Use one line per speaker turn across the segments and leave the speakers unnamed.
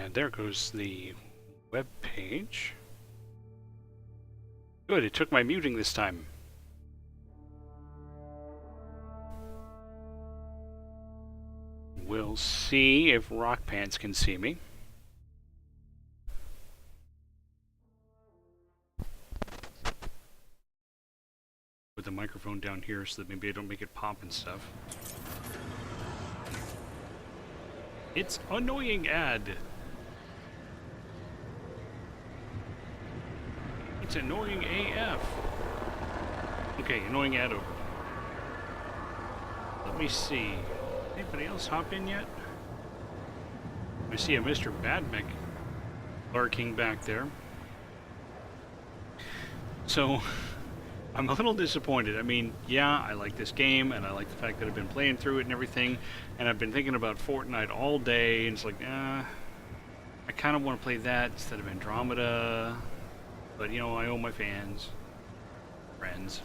And there goes the web page. Good, it took my muting this time. We'll see if Rock Pants can see me. Put the microphone down here so that maybe I don't make it pop and stuff. It's annoying ad. It's annoying AF. Okay, annoying ad over. Let me see. Anybody else hop in yet? I see a Mr. Badmick lurking back there. So, I'm a little disappointed. I mean, yeah, I like this game, and I like the fact that I've been playing through it and everything, and I've been thinking about Fortnite all day, and it's like, I kind of want to play that instead of Andromeda, but, you know, I owe my fans, friends.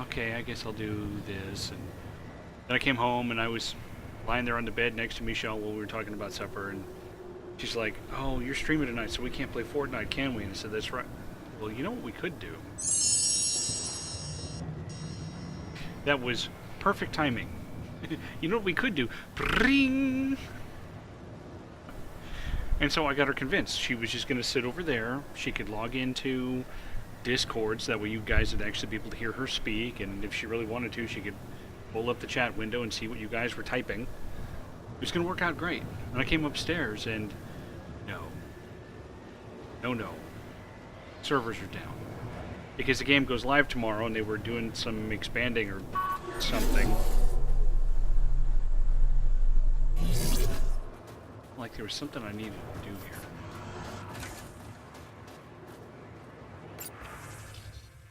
Okay, I guess I'll do this, and then I came home, and I was lying there on the bed next to Michelle while we were talking about supper, and she's like, oh, you're streaming tonight, so we can't play Fortnite, can we? And I said, that's right. Well, you know what we could do? That was perfect timing. You know what we could do? Bring! And so I got her convinced. She was just going to sit over there. She could log into Discord, so that way you guys would actually be able to hear her speak, and if she really wanted to, she could pull up the chat window and see what you guys were typing. It was going to work out great. And I came upstairs, and no. No. Servers are down. Because the game goes live tomorrow, and they were doing some expanding or something. Like there was something I needed to do here.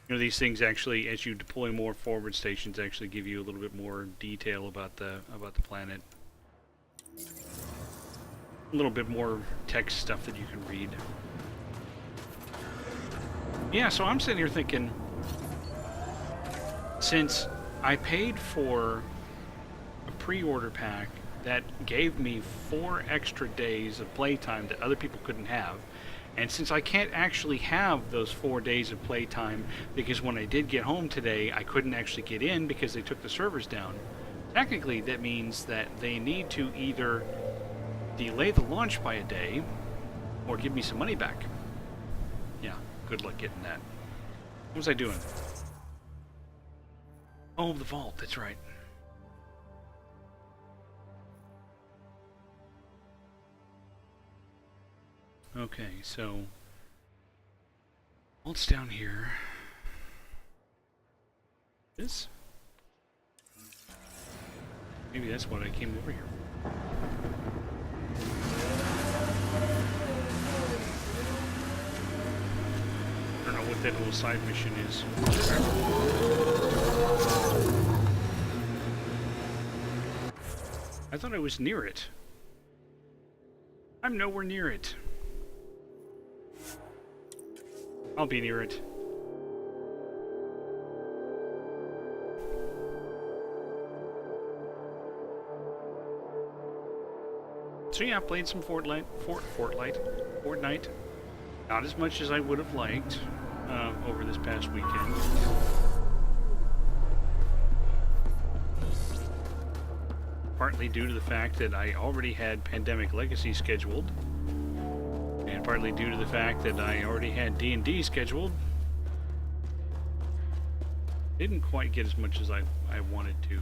You know, these things actually, as you deploy more forward stations, actually give you a little bit more detail about the planet. A little bit more text stuff that you can read. Yeah, so I'm sitting here thinking, since I paid for a pre-order pack that gave me 4 extra days of playtime that other people couldn't have, and since I can't actually have those 4 days of playtime because when I did get home today, I couldn't actually get in because they took the servers down, technically that means that they need to either delay the launch by a day or give me some money back. Yeah, good luck getting that. What was I doing? Oh, the vault, that's right. Okay, so vault's down here. This? Maybe that's what I came over here. I don't know what that little side mission is. I thought I was near it. I'm nowhere near it. I'll be near it. So yeah, I played some Fortnite. Not as much as I would have liked over this past weekend. Partly due to the fact that I already had Pandemic Legacy scheduled. And partly due to the fact that I already had D&D scheduled. Didn't quite get as much as I wanted to.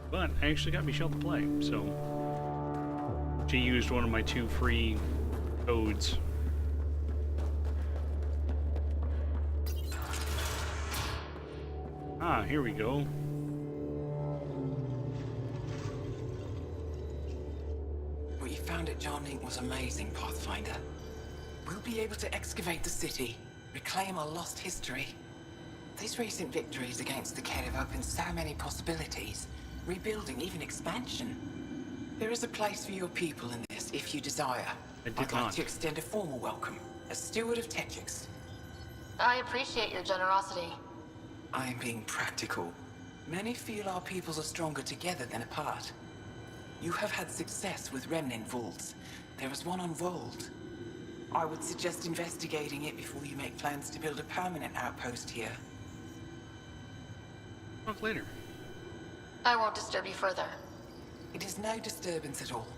But I actually got Michelle to play, so she used one of my 2 free codes. Ah, here we go.
What you found at Jarnink was amazing, Pathfinder. We'll be able to excavate the city, reclaim our lost history. These recent victories against the Ked have opened so many possibilities. Rebuilding, even expansion. There is a place for your people in this, if you desire. I'd like to extend a formal welcome, as Steward of Techix.
I appreciate your generosity.
I am being practical. Many feel our peoples are stronger together than apart. You have had success with remnant vaults. There is one on Vold. I would suggest investigating it before you make plans to build a permanent outpost here.
Talk later.
I won't disturb you further.
It is no disturbance at all.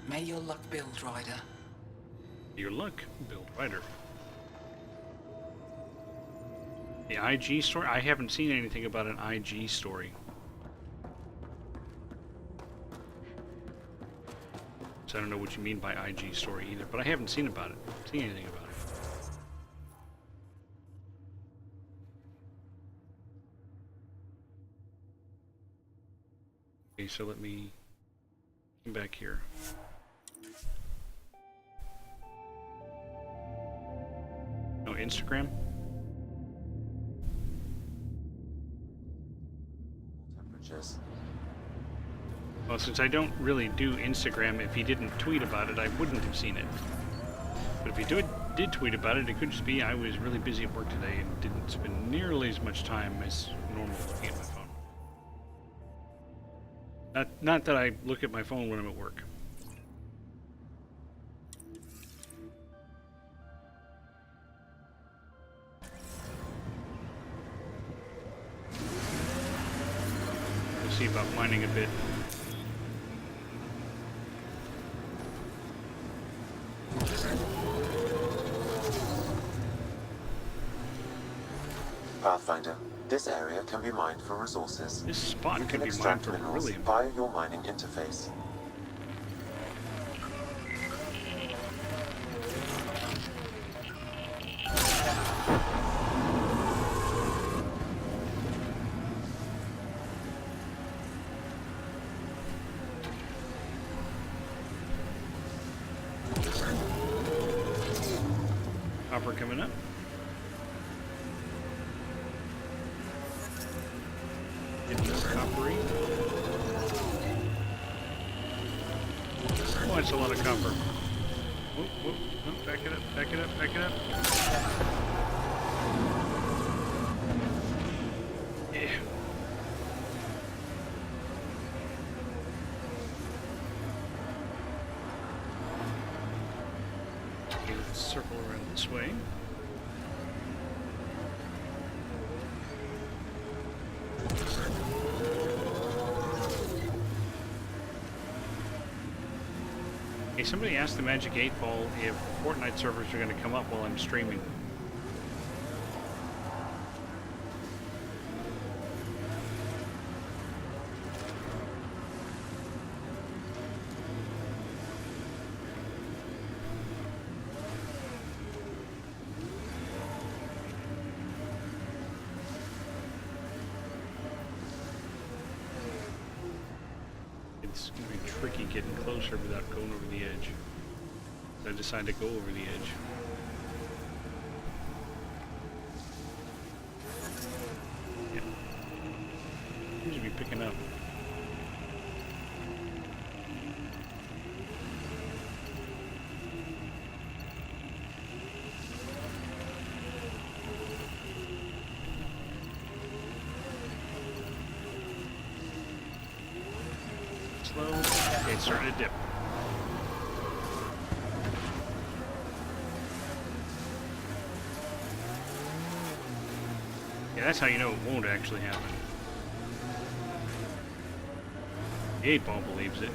May your luck build, Ryder.
Your luck, Build Rider. The IG story? I haven't seen anything about an IG story. So I don't know what you mean by IG story either, but I haven't seen anything about it. Okay, so let me come back here. No Instagram?
Temperatures.
Well, since I don't really do Instagram, if he didn't tweet about it, I wouldn't have seen it. But if he did tweet about it, it could just be I was really busy at work today and didn't spend nearly as much time as normal looking at my phone. Not that I look at my phone when I'm at work. We'll see about mining a bit.
Pathfinder, this area can be mined for resources.
This spot
You
could
can
be mined
extract
for
minerals
really
via your mining interface.
copper coming up. Getting more coppery. Oh, it's a lot of copper. Whoop, whoop. Oh, back it up, back it up, back it up. Yeah. Okay, let's circle around this way. Hey, somebody asked the Magic 8 Ball if Fortnite servers are going to come up while I'm streaming. It's going to be tricky getting closer without going over the edge. So I decided to go over the edge. Yeah. Seems to be picking up. Slow. Okay, it's starting to dip. Yeah, that's how you know it won't actually happen. The 8 Ball believes it.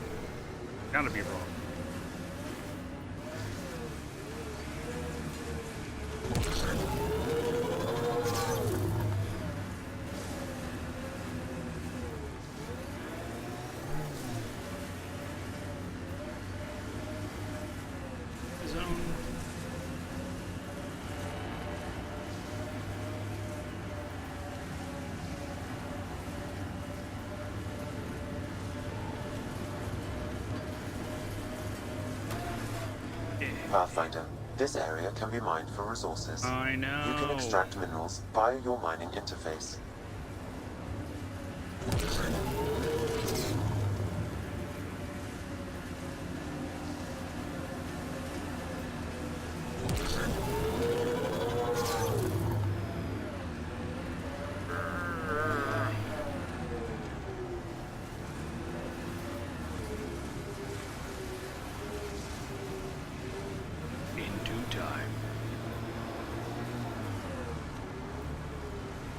Gotta be wrong. Zone.
Pathfinder, this area can be mined for resources.
I know.
You can extract minerals via your mining interface.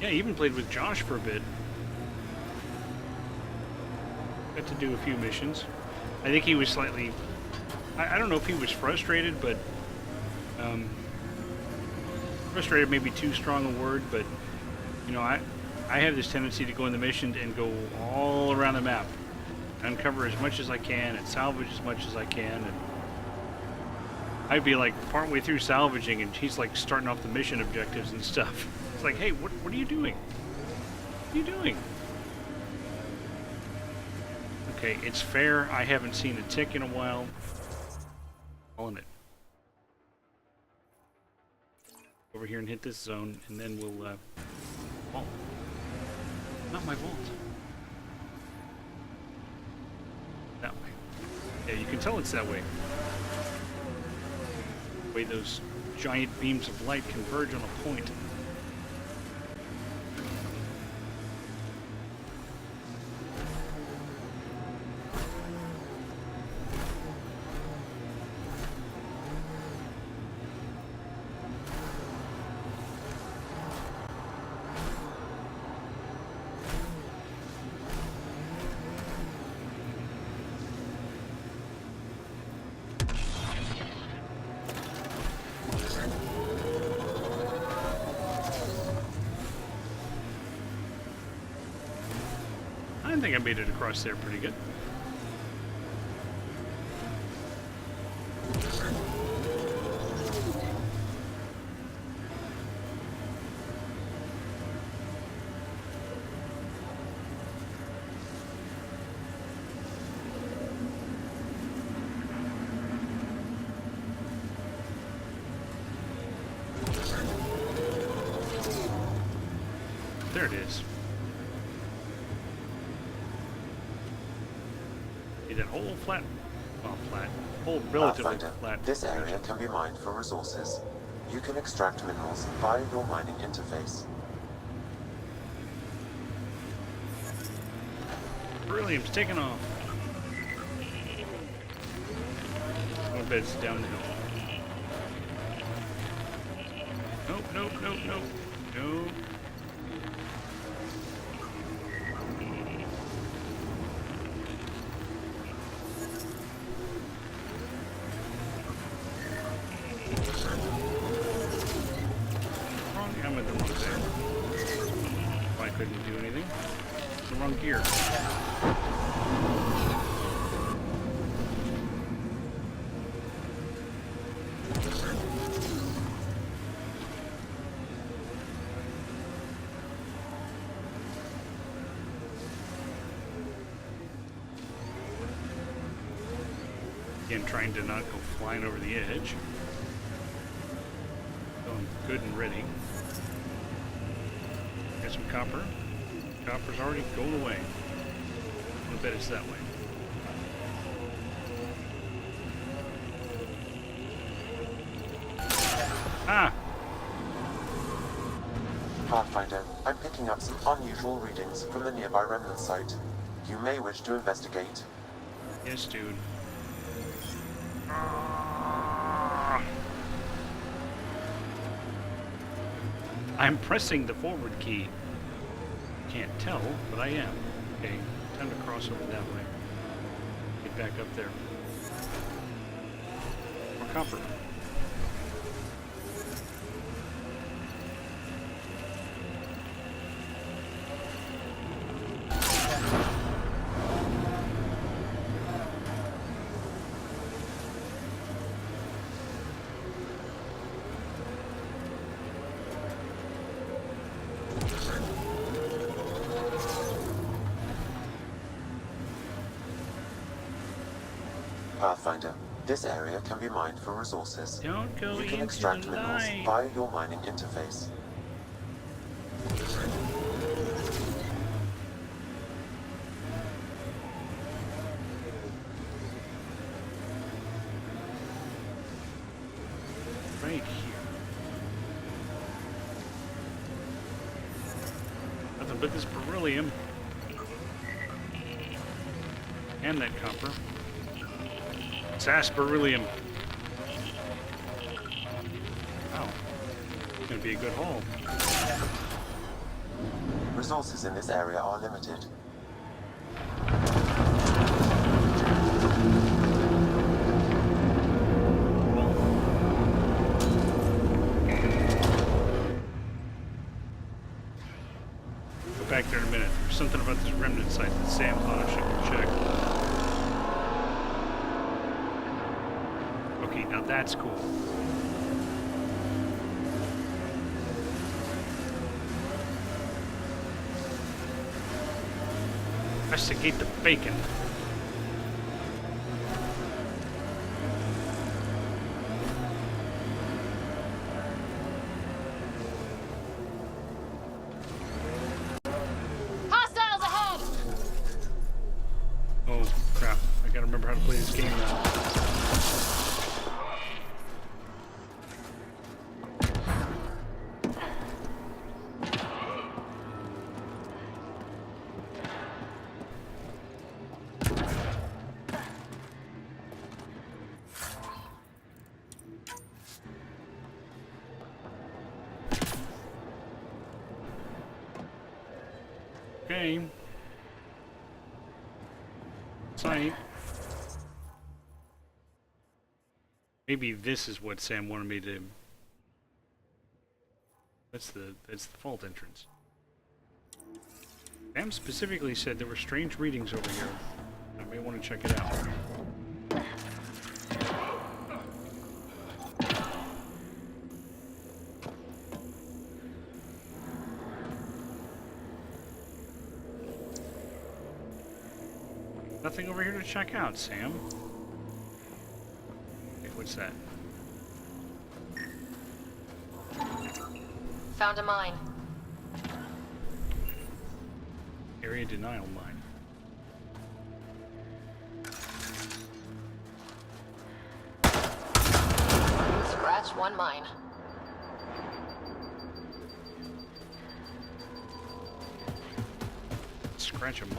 Yeah, I even played with Josh for a bit. Got to do a few missions. I think he was slightly... I don't know if he was frustrated, but... frustrated may be too strong a word, but... You know, I have this tendency to go in the mission and go all around the map. Uncover as much as I can and salvage as much as I can. And I'd be like partway through salvaging and he's like starting off the mission objectives and stuff. It's like, hey, what are you doing? What are you doing? Okay, it's fair. I haven't seen a tick in a while. Calling it. Over here and hit this zone, and then we'll, vault. Not my vault. That way. Yeah, you can tell it's that way. The way those giant beams of light converge on a point. I think I made it across there pretty good. There it is. That whole flat, well, flat, whole relatively
Pathfinder,
flat.
this area can be mined for resources. You can extract minerals via your mining interface.
Beryllium's taking off. I bet it's down the hill. Nope, nope, nope, nope. Nope. I'm at the wrong thing. I couldn't do anything. The wrong gear. Again, trying to not go flying over the edge. Going good and ready. Got some copper. Copper's already going away. I bet it's that way. Ah!
Pathfinder, I'm picking up some unusual readings from the nearby remnant site. You may wish to investigate.
Yes, dude. I'm pressing the forward key. Can't tell, but I am. Okay, time to cross over that way. Get back up there. More copper.
Pathfinder, this area can be mined for resources.
Don't go
You can
into
extract
the
minerals
light.
via your mining interface.
Right here. Nothing but this beryllium. And that copper. Beryllium. Wow. It's gonna be a good haul.
Resources in this area are limited.
Go back there in a minute. There's something about this remnant site that Sam thought I should check. Okay, now that's cool. Investigate the bacon.
Hostiles ahead!
Oh, crap. I gotta remember how to play this game now. Okay. Site. Maybe this is what Sam wanted me to. That's the vault entrance. Sam specifically said there were strange readings over here. I may want to check it out. Nothing over here to check out, Sam. Hey, what's that?
Found a mine.
Area denial mine.
Scratch one mine.
Scratch a mine.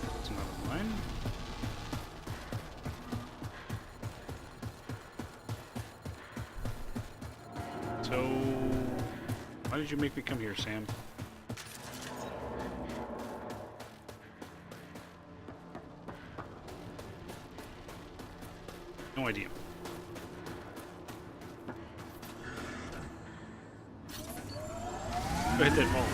That's another mine. So, why did you make me come here, Sam? No idea. Go hit that ball.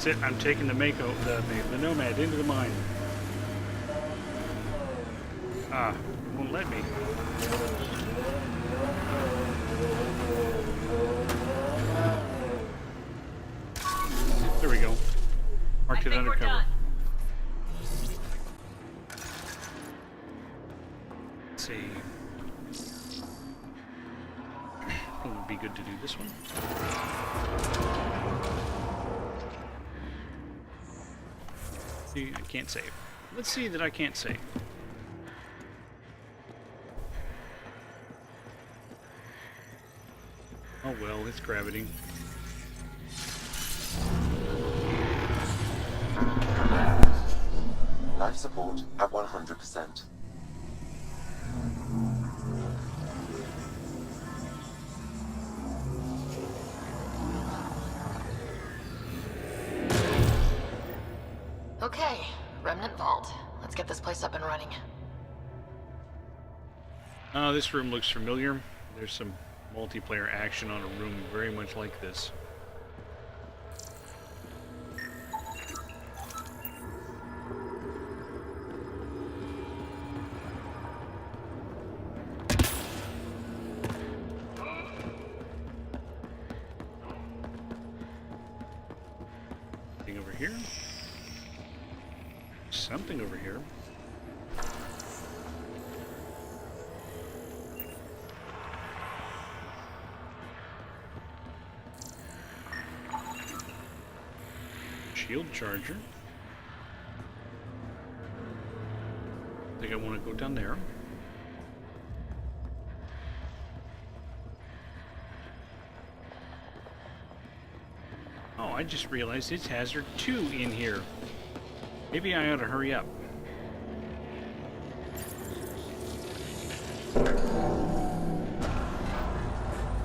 That's it. I'm taking the the Nomad into the mine. Ah, won't let me. There we go. Marked it undercover. Let's see. It would be good to do this one. See, I can't save. Let's see that I can't save. Oh well, it's gravity.
Life support at 100%.
Okay, Remnant Vault. Let's get this place up and running.
This room looks familiar. There's some multiplayer action on a room very much like this. Over here. Something over here. Shield charger. I think I want to go down there. Oh, I just realized it's Hazard 2 in here. Maybe I ought to hurry up.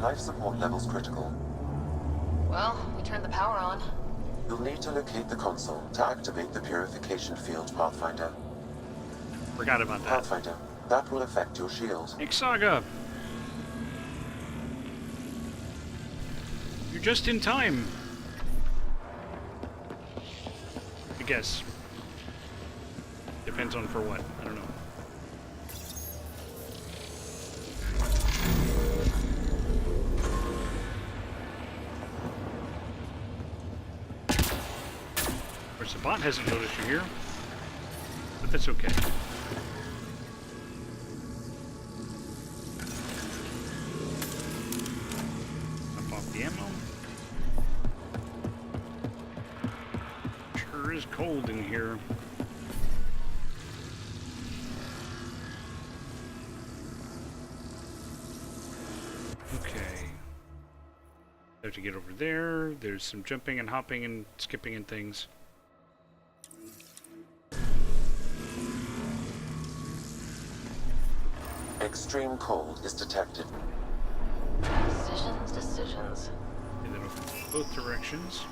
Life support levels critical.
Well, we turned the power on.
You'll need to locate the console to activate the purification field, Pathfinder.
Forgot about that.
Pathfinder, that will affect your shield.
Ixaga! You're just in time. I guess. Depends on for what. I don't know. Of course, the bot hasn't noticed you're here, but that's okay. Up off the ammo. Sure is cold in here. Okay. Have to get over there. There's some jumping and hopping and skipping and things.
Extreme cold is detected.
Decisions.
And then open both directions.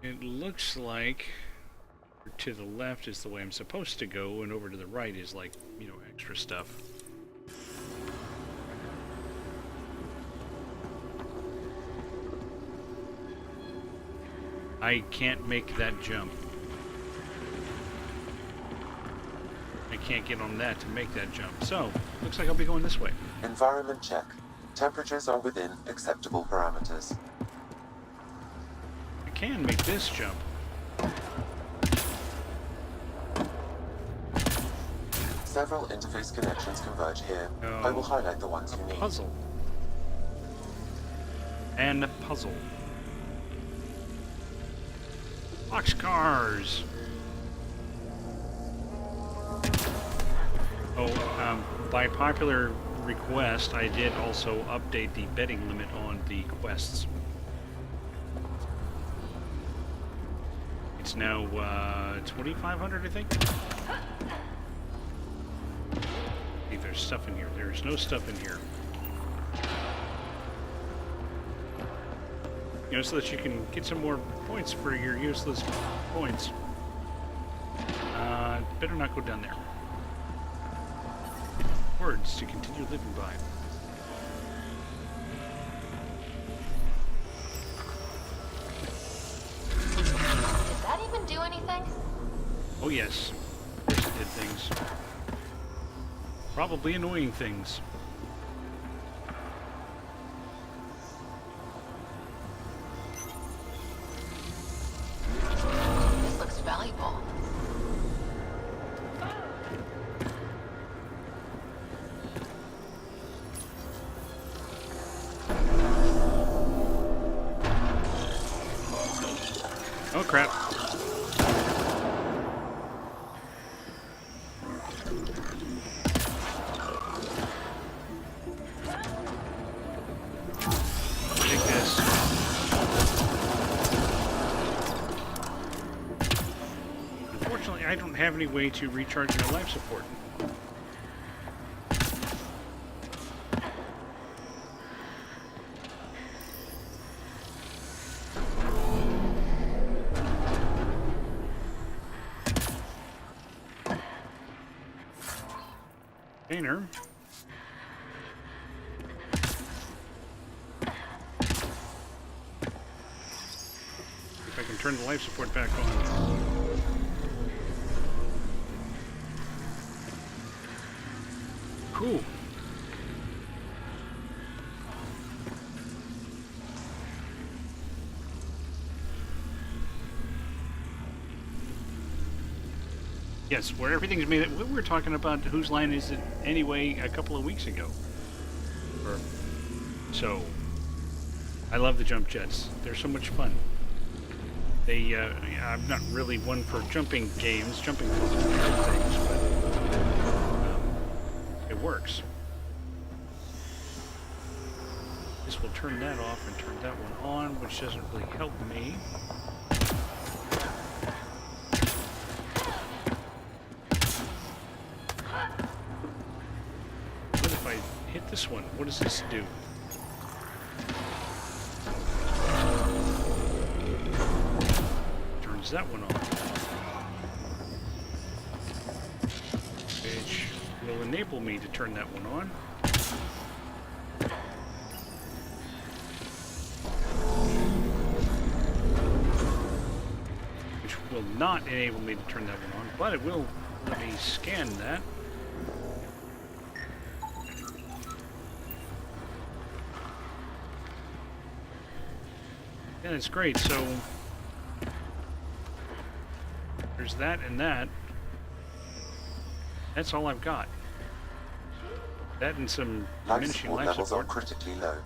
It looks like to the left is the way I'm supposed to go, and over to the right is like, you know, extra stuff. I can't make that jump. I can't get on that to make that jump. So, looks like I'll be going this way.
Environment check. Temperatures are within acceptable parameters.
I can make this jump.
Several interface connections converge here.
Oh,
I will highlight the ones you need.
Puzzle. And a puzzle. Boxcars! Oh, by popular request, I did also update the betting limit on the quests. It's now 2,500, I think. See if there's stuff in here. There's no stuff in here. You know, so that you can get some more points for your useless points. Better not go down there. Words to continue living by.
Did that even do anything?
Oh yes, of course it did things. Probably annoying things.
This looks valuable.
Oh crap. Take this. Unfortunately, I don't have any way to recharge my life support. Container. If I can turn the life support back on. Cool. Yes, where everything's made. We were talking about whose line is it anyway a couple of weeks ago. Or so. I love the jump jets. They're so much fun. They, I'm not really one for jumping games, jumping things, but it works. This will turn that off and turn that one on, which doesn't really help me. What if I hit this one? What does this do? Turns that one on. Which will enable me to turn that one on. Which will not enable me to turn that one on, but it will let me scan that. Yeah, it's great. So there's that and that. That's all I've got. That and some
Life
diminishing
support
life
levels are
support.
critically low.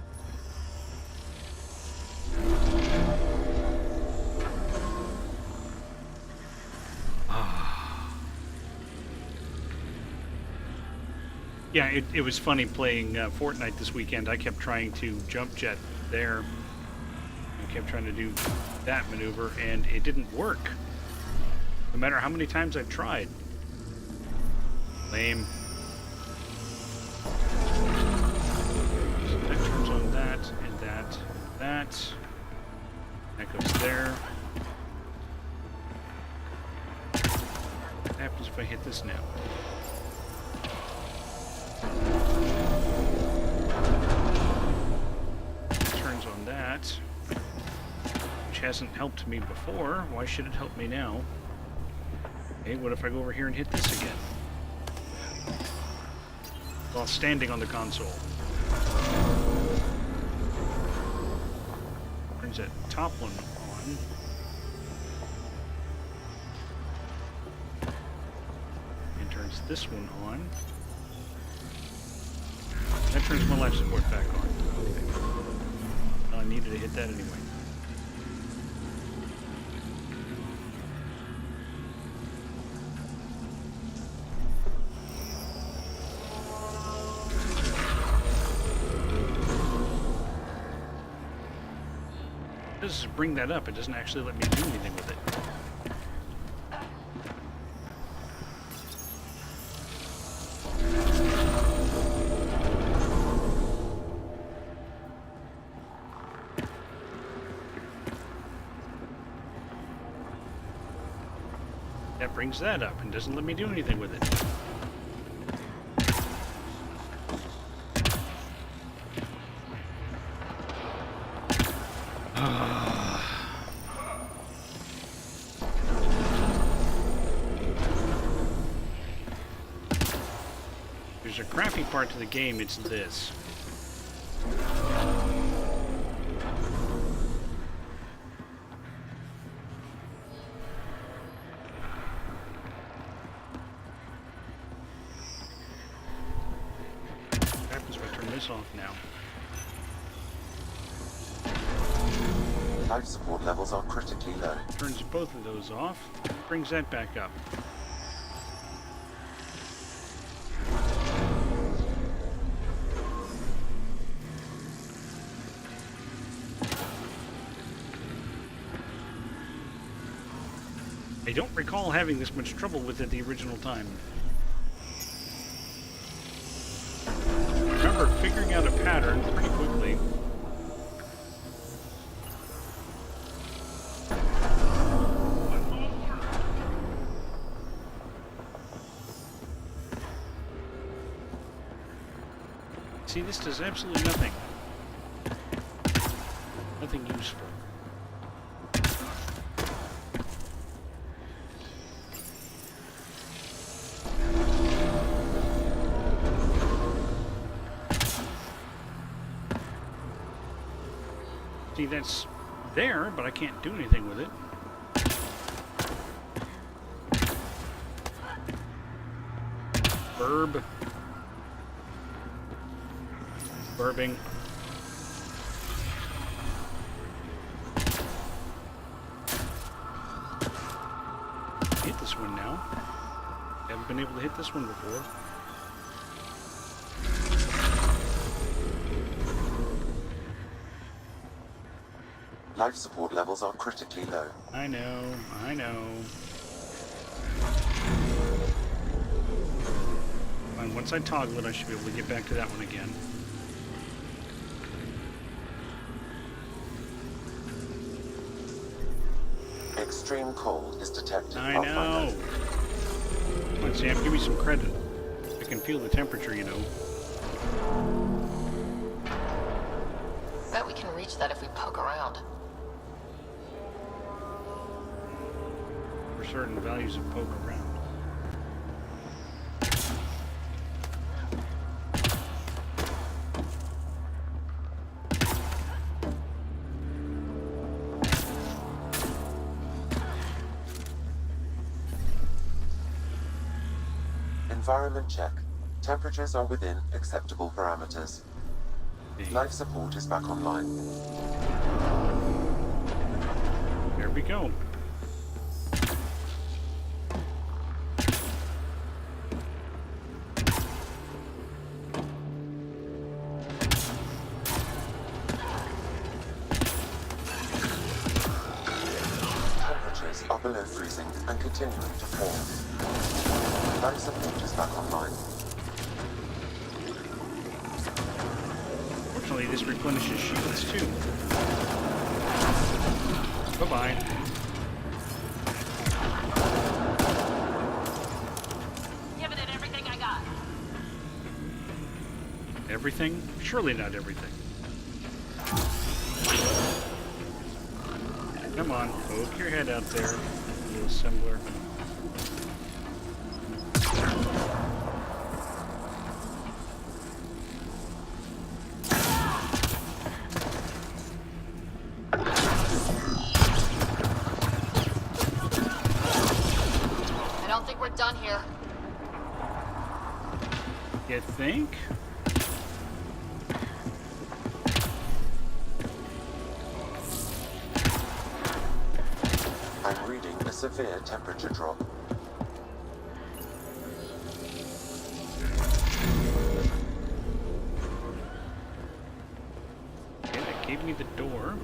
Yeah, it was funny playing Fortnite this weekend. I kept trying to jump jet there. I kept trying to do that maneuver, and it didn't work. No matter how many times I've tried. Lame. So that turns on that, and that, and that. That goes there. What happens if I hit this now? Turns on that, which hasn't helped me before. Why should it help me now? Okay, what if I go over here and hit this again? While standing on the console. Turns that top one on. And turns this one on. That turns my life support back on. Okay. Well, I needed to hit that anyway. It does bring that up. It doesn't actually let me do anything with it. That brings that up and doesn't let me do anything with it. There's a crappy part to the game, it's this. What happens if I turn this off now?
Life support levels are critically low.
Turns both of those off, brings that back up. I don't recall having this much trouble with it the original time. I remember figuring out a pattern pretty quickly. See, this does absolutely nothing. Nothing useful. See, that's there, but I can't do anything with it. Burb. Burbing. Hit this one now. Haven't been able to hit this one before.
Life support levels are critically low.
I know, I know. And once I toggle it, I should be able to get back to that one again.
Extreme cold is detected.
I know. Come on, Sam, give me some credit. I can feel the temperature, you know.
Bet we can reach that if we poke around.
For certain values of poke around.
Environment check. Temperatures are within acceptable parameters. Life support is back online.
There we go.
Temperatures are below freezing and continuing to fall. Life support is back online.
Fortunately, this replenishes shields too. Bye-bye.
Giving it everything I got.
Everything? Surely not everything. Come on, poke your head out there, little assembler.
I don't think we're done here.
You think?
I'm reading a severe temperature drop.
Okay, that gave me the door.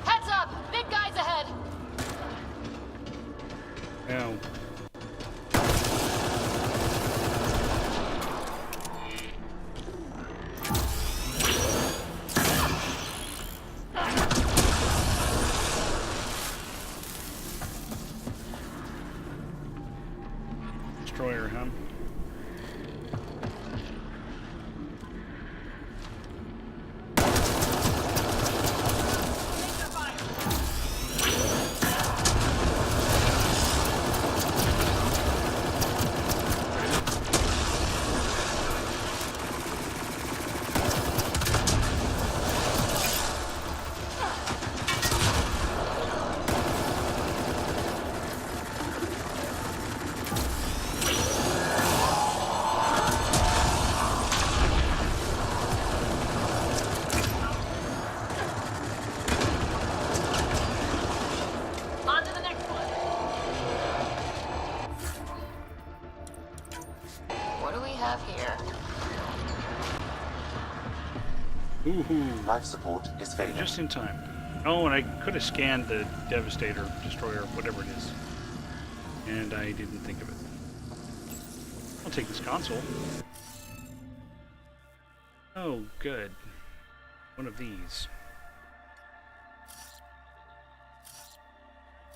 Heads up! Big guys ahead!
Now, destroyer, huh?
On to the next one. What do we have here?
Ooh,
Life support is failing.
just in time. Oh, and I could have scanned the Devastator, Destroyer, whatever it is. And I didn't think of it. I'll take this console. Oh, good. One of these.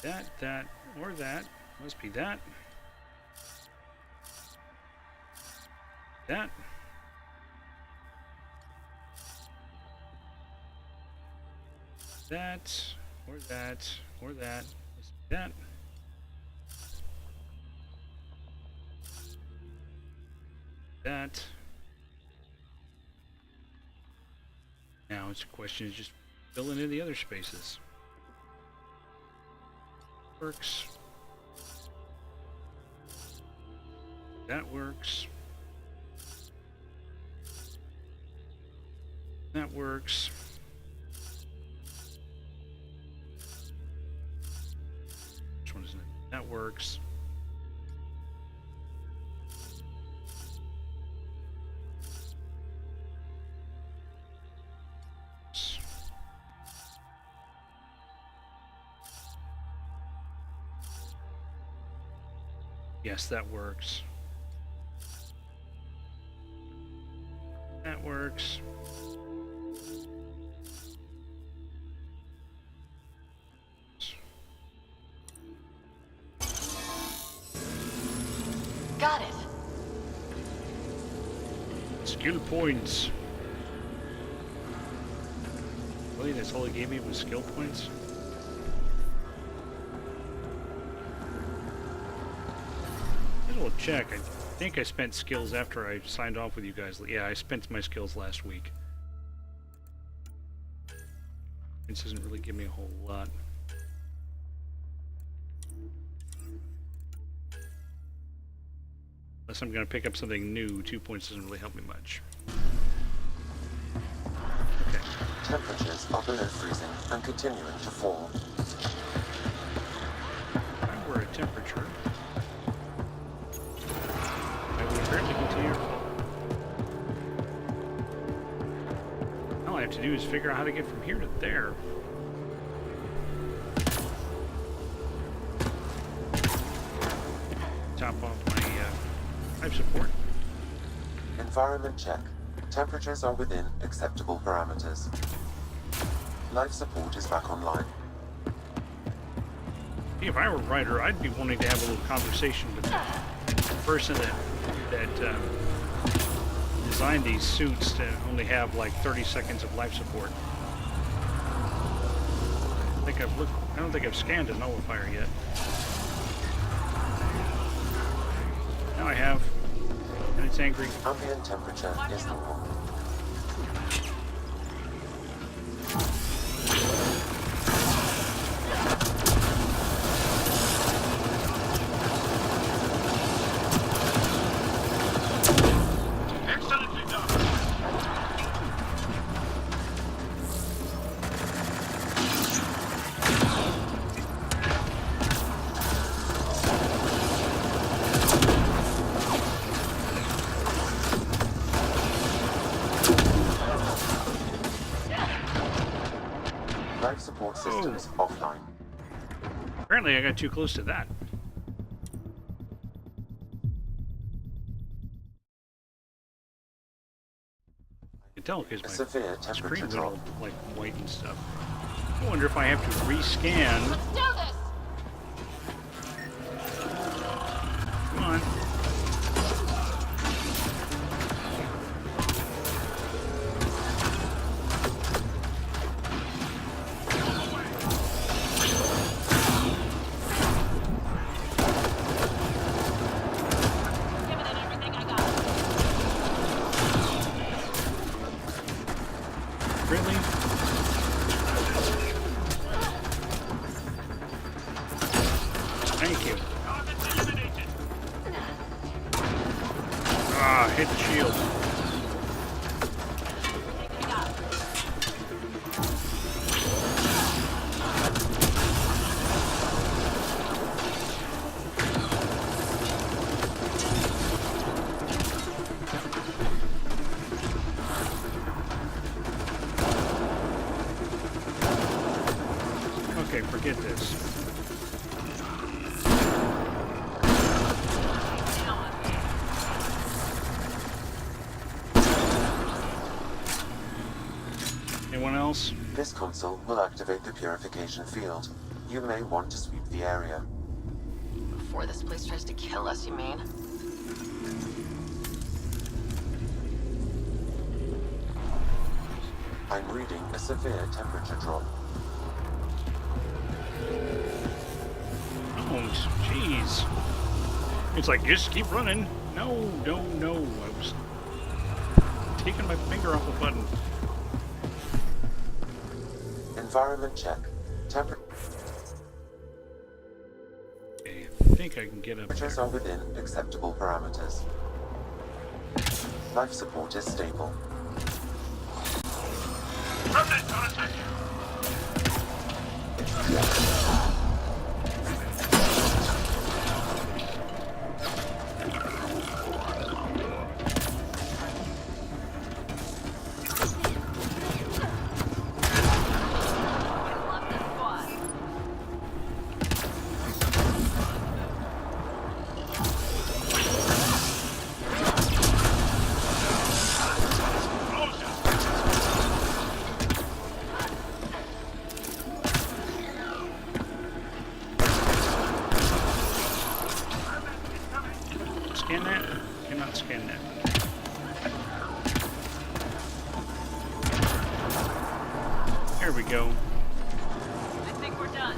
That, or that. Must be that. That. That, or that, or that. Must be that. That. Now it's a question of just filling in the other spaces. Works. That works. That works. Which one isn't it? That works. Yes, that works. That works.
Got it.
Skill points. Really, that's all it gave me was skill points? We'll check. I think I spent skills after I signed off with you guys. Yeah, I spent my skills last week. This doesn't really give me a whole lot. Unless I'm going to pick up something new, 2 points doesn't really help me much. Okay.
Temperatures are below freezing and continuing to fall.
If I were a temperature, I would apparently continue to fall. All I have to do is figure out how to get from here to there. Top off my life support.
Environment check. Temperatures are within acceptable parameters. Life support is back online.
If I were a writer, I'd be wanting to have a little conversation with the person that designed these suits to only have like 30 seconds of life support. I don't think I've scanned a nullifier yet. Now I have, and it's angry.
Ambient temperature is normal. Life support systems offline.
Apparently I got too close to that. I can tell because my
Severe temperature
screen went
drop.
all like white and stuff. I wonder if I have to rescan.
Let's do this!
Come on.
Giving it everything I got.
Really? Thank you. Ah, hit the shield.
We got it.
Okay, forget this. Anyone else?
This console will activate the purification field. You may want to sweep the area.
Before this place tries to kill us, you mean?
I'm reading a severe temperature drop.
Oh, jeez. It's like, just keep running. No, no, no. I was taking my finger off the button.
Environment check. Temperature.
Okay. think I can get up
Temperatures
there.
are within acceptable parameters. Life support is stable.
Scan that? Cannot scan that. There we go.
I think we're done.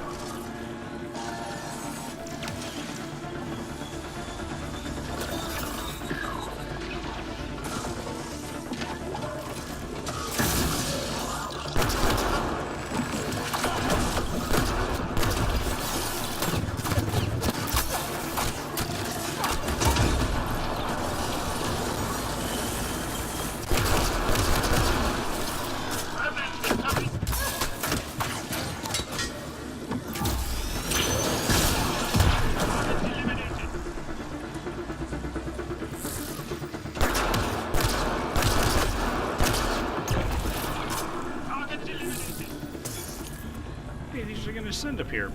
Hey, these are going to send up here.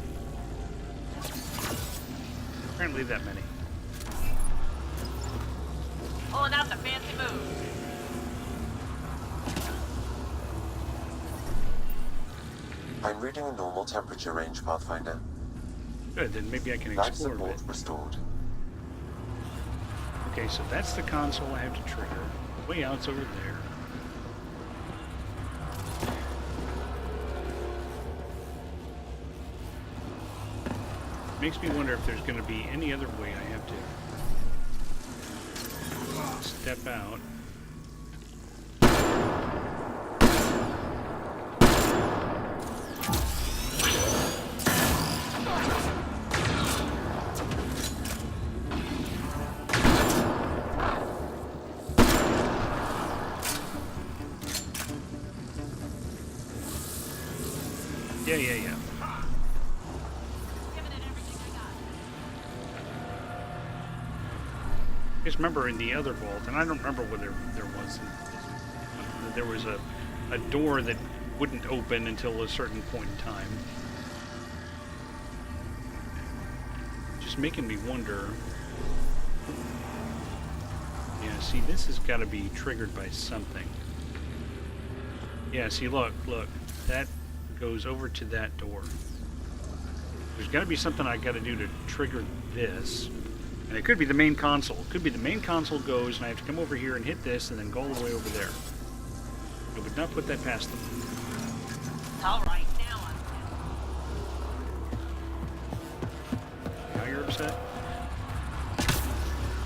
Apparently that many.
Pulling out the fancy move.
I'm reading a normal temperature range, Pathfinder.
Good, then maybe I can
Life
explore a
support
bit.
restored.
Okay, so that's the console I have to trigger. The way out's over there. Makes me wonder if there's going to be any other way I have to step out. Yeah.
Giving it everything I got.
Just remember in the other vault, and I don't remember whether there was there was a door that wouldn't open until a certain point in time. Just making me wonder. Yeah, see, this has got to be triggered by something. Yeah, see, look, that goes over to that door. There's got to be something I got to do to trigger this. And it could be the main console. It could be the main console goes, and I have to come over here and hit this, and then go all the way over there. I would not put that past them.
All right, now I'm
Now you're upset?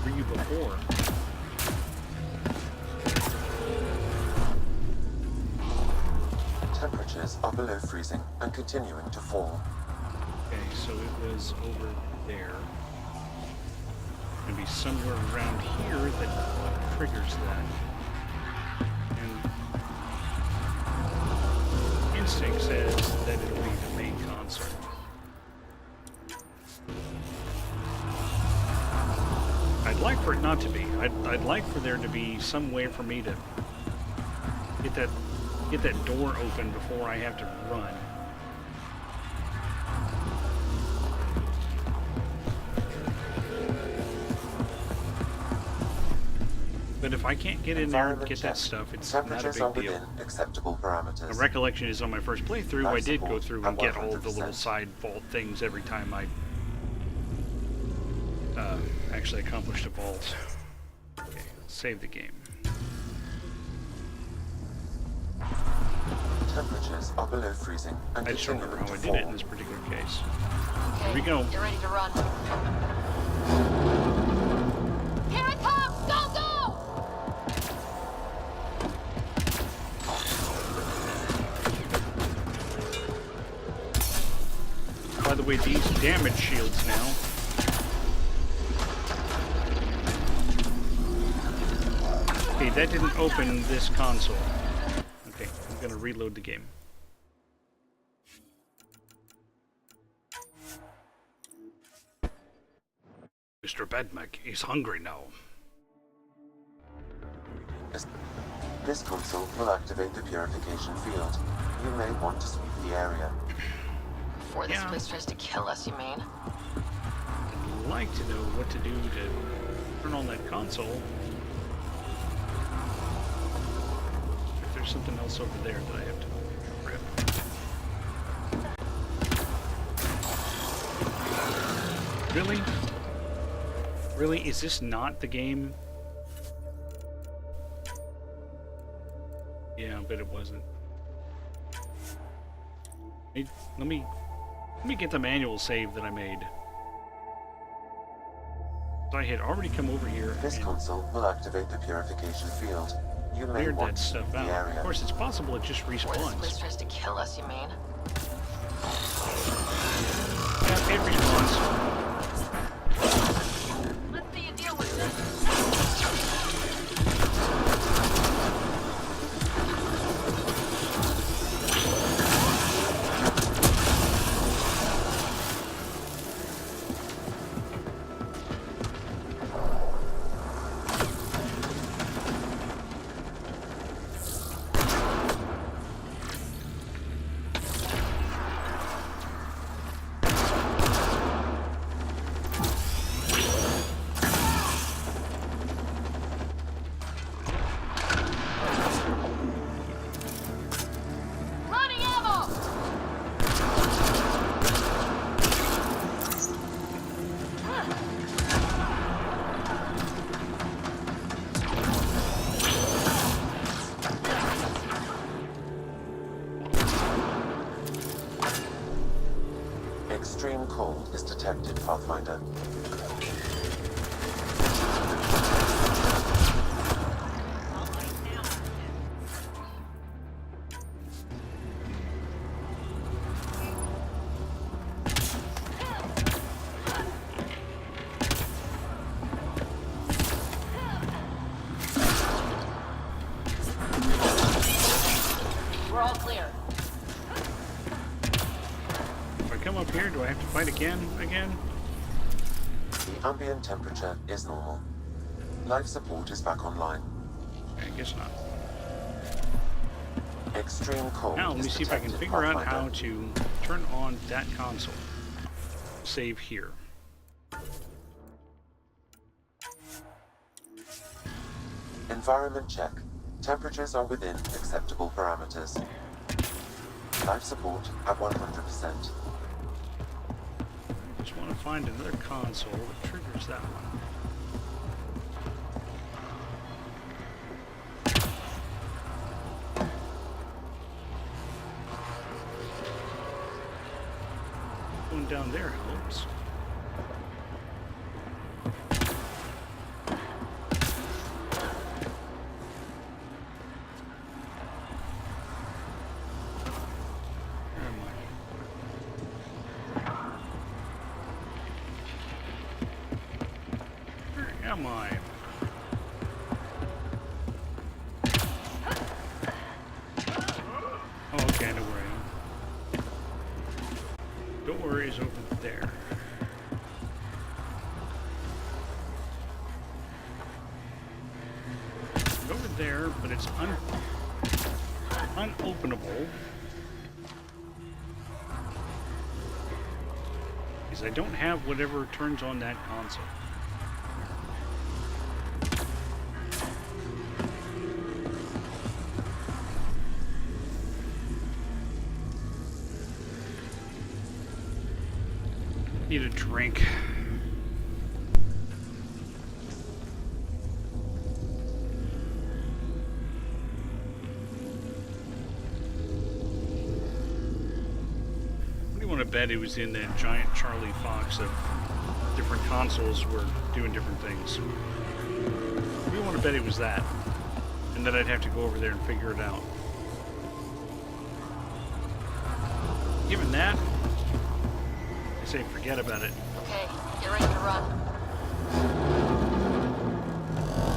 Were you before?
Temperatures are below freezing and continuing to fall.
Okay, so it was over there. Gonna be somewhere around here that triggers that. And instinct says that it'll be the main console. I'd like for it not to be. I'd like for there to be some way for me to get that door open before I have to run. But if I can't get in there and get that stuff, it's not a
Temperatures are
big deal.
within acceptable
My
parameters.
recollection is on my first playthrough, I
Life
did go
support
through
at
and get all of the
100%.
little side vault things every time I actually accomplished a vault. Okay, save the game.
Temperatures are below freezing and
I just don't remember
continuing
how I
to
did it in
fall.
this particular case.
Okay,
Here we go.
Get ready to run.
here I come! Go, go!
By the way, these damage shields now that didn't open this console. Okay, I'm gonna reload the game. Mr. Bedmek is hungry now.
This console will activate the purification field. You may want to sweep the area.
Before this
Yeah.
place tries to kill us, you mean?
I'd like to know what to do to turn on that console. If there's something else over there that I have to grab. Really? Really? Is this not the game? Yeah, but it wasn't. Let me get the manual save that I made. So I had already come over here
This
and
console will activate the purification field. You may
cleared
want
that
to sweep
stuff
the
out.
area.
Of course, it's possible it just
Before this place
respawns.
tries to kill us, you mean?
Yeah, it respawns.
Let's see you deal with this. Running ammo!
Extreme cold is detected, Pathfinder.
All right, now. We're all clear.
If I come up here, do I have to fight again?
The ambient temperature is normal. Life support is back online.
I guess not.
Extreme cold
Now, let
is
me see if I can
detected,
figure out
Pathfinder.
how to turn on that console. Save here.
Environment check. Temperatures are within acceptable parameters. Life support at 100%.
I just want to find another console that triggers that one. Going down there helps. Where am I? Where am I? Oh, okay, I know where I am. Door is over there. It's over there, but it's unopenable. Because I don't have whatever turns on that console. Need a drink. What do you want to bet it was in that giant Charlie Fox of different consoles were doing different things? What do you want to bet it was that? And then I'd have to go over there and figure it out. Given that, I say forget about it.
Okay, get ready to run.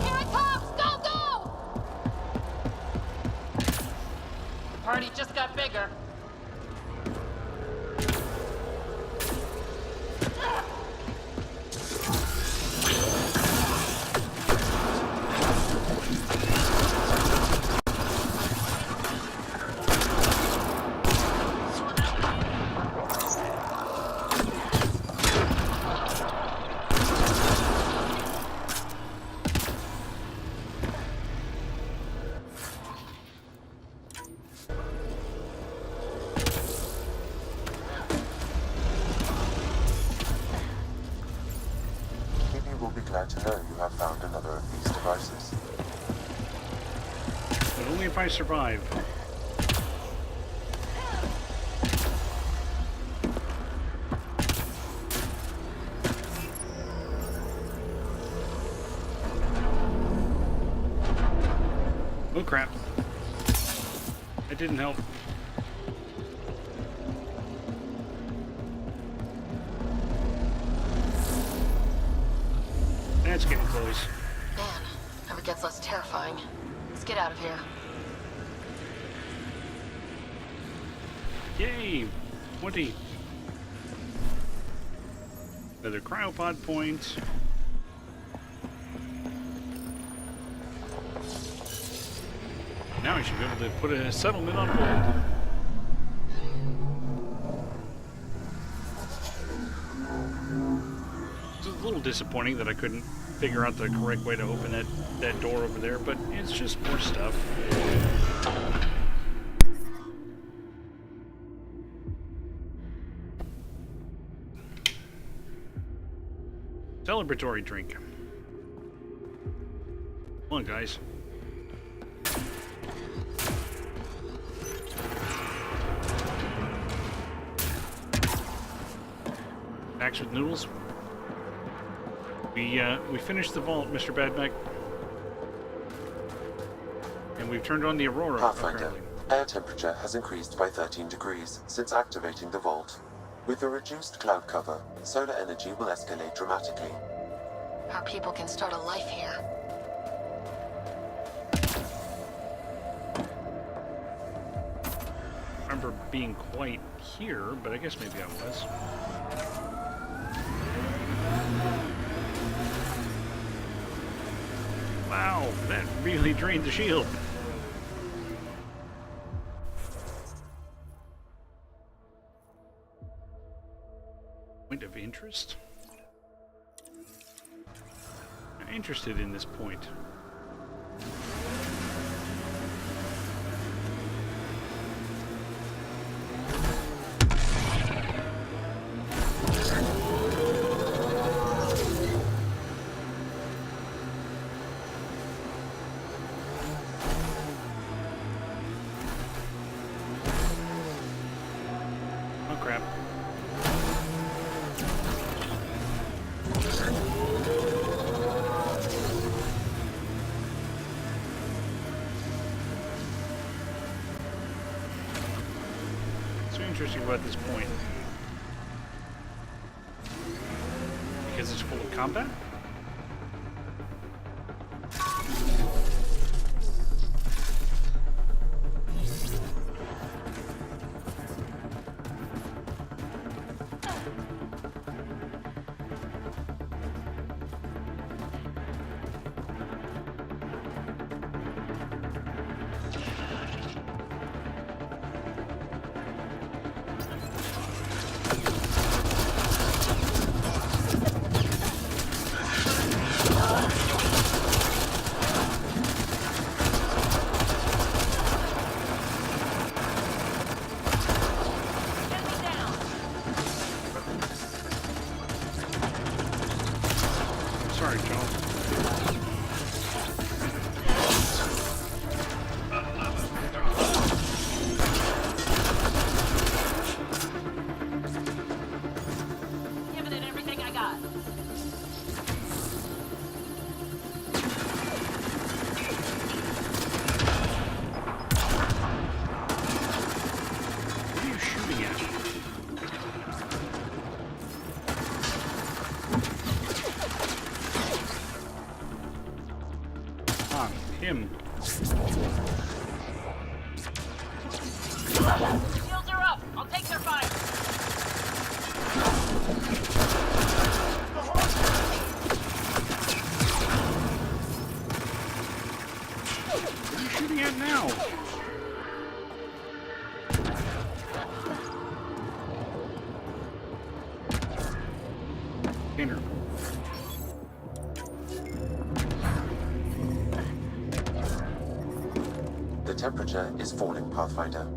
Here it comes! Go, go! Party just got bigger.
Phoebe will be glad to know you have found another of these devices.
But only if I survive. Oh crap. That didn't help. That's getting close.
Man, never gets less terrifying. Let's get out of here.
Yay! 20. Another cryopod point. Now I should be able to put a settlement on hold. It's a little disappointing that I couldn't figure out the correct way to open that door over there, but it's just more stuff. Celebratory drink. Come on, guys. Packs with noodles. We finished the vault, Mr. Badmack. And we've turned on the Aurora,
Pathfinder,
apparently.
air temperature has increased by 13 degrees since activating the vault. With a reduced cloud cover, solar energy will escalate dramatically.
Our people can start a life here.
I remember being quite here, but I guess maybe I was. Wow, that really drained the shield. Point of interest? I'm interested in this point. Oh crap. So interesting about this point. Because it's full of combat?
Enemy down.
Sorry, Joe.
Giving it everything I got.
What are you shooting at? Ah, him.
I'll take their fire.
What are you shooting at now? Container.
The temperature is falling, Pathfinder.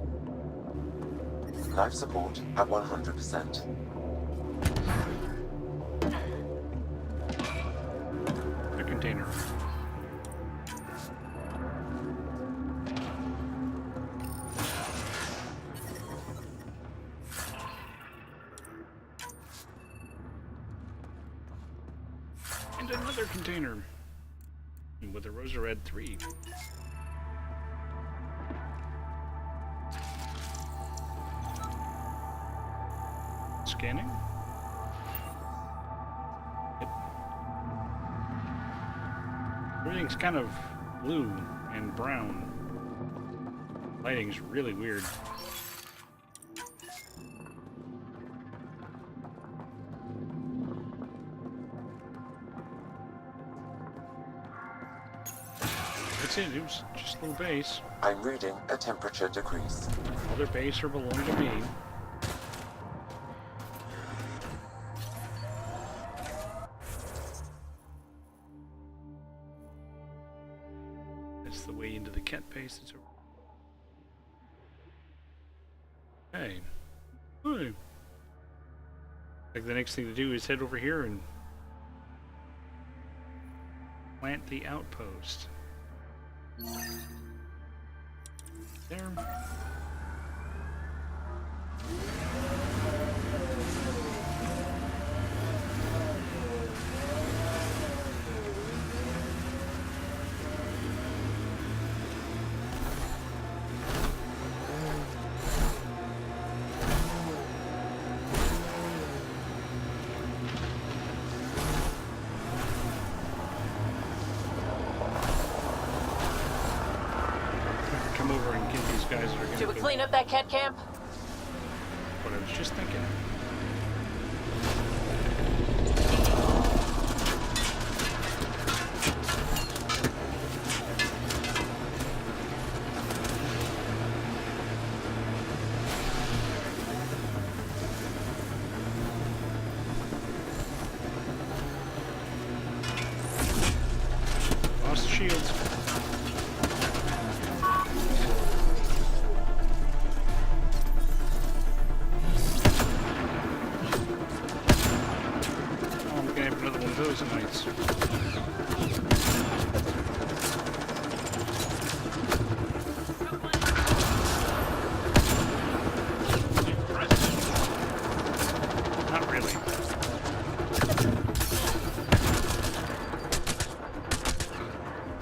Life support at 100%.
The container. And another container. With a Rosa-Red 3. Scanning. Yep. Everything's kind of blue and brown. Lighting's really weird. That's it. It was just a little base.
I'm reading a temperature decrease.
Other base are belong to me. That's the way into the cat base. It's over. Okay. Hey. Like the next thing to do is head over here and plant the outpost. There. Come over and get these guys that are going
Should we
to
clean up that cat camp?
what I was just thinking. Lost the shields. Oh, I'm gonna have another one of those nights. Not really.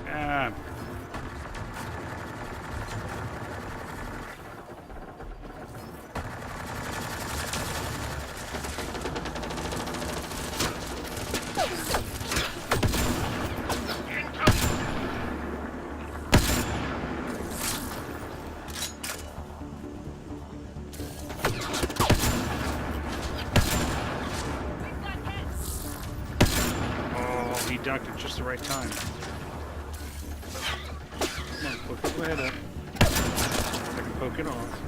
Ah. Oh, he ducked at just the right time. Come on, poke his head up. I can poke it off.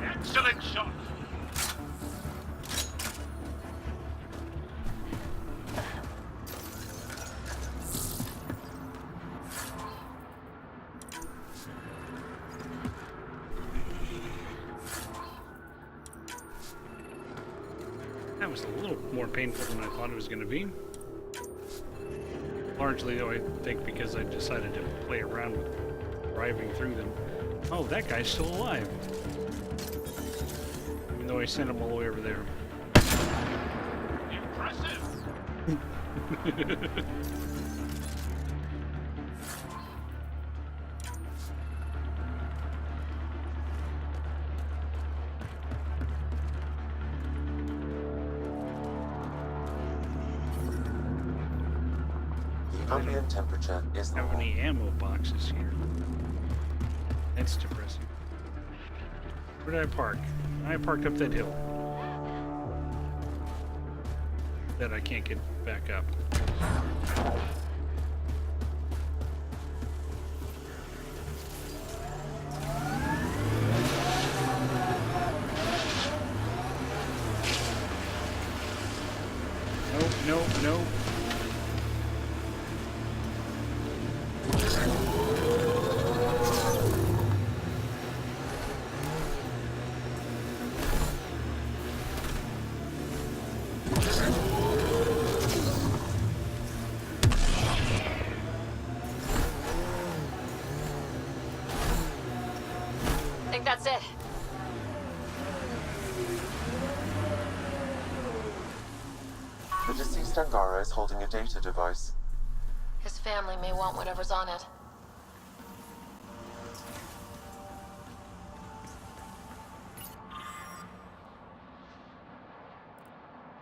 Excellent shot.
That was a little more painful than I thought it was going to be. Largely, though, I think because I decided to play around with driving through them. Oh, that guy's still alive. Even though I sent him all the way over there.
Impressive.
The Ambient temperature is
Have
normal.
any ammo boxes here? That's depressing. Where did I park? I parked up that hill. That I can't get back up. Nope, nope, nope.
I think that's it.
The deceased Angara is holding a data device.
His family may want whatever's on it.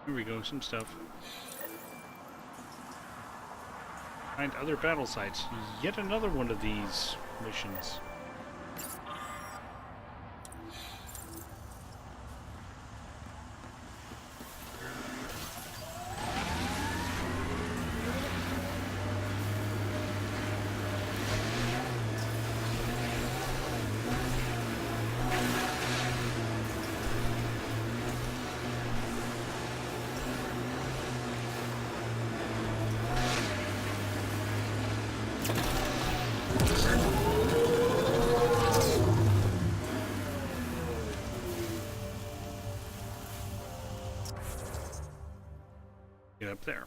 Here we go, some stuff. Find other battle sites. Yet another one of these missions. Get up there.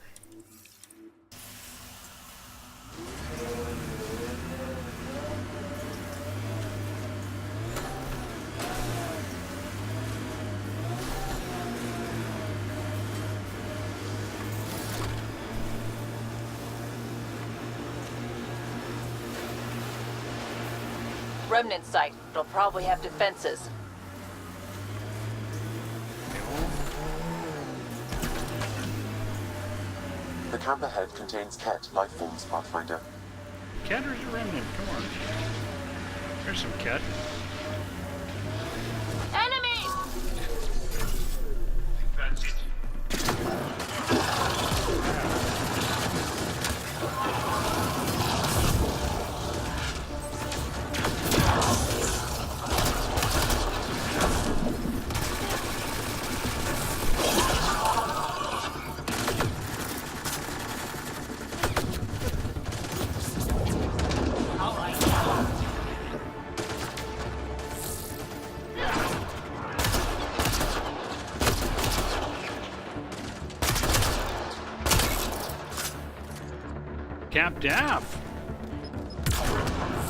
Remnant site. It'll probably have defenses.
The camp ahead contains Ket life forms, Pathfinder.
Cat or is it remnant? Come on. There's some cat.
Enemies!
That's it.
Cap Daff!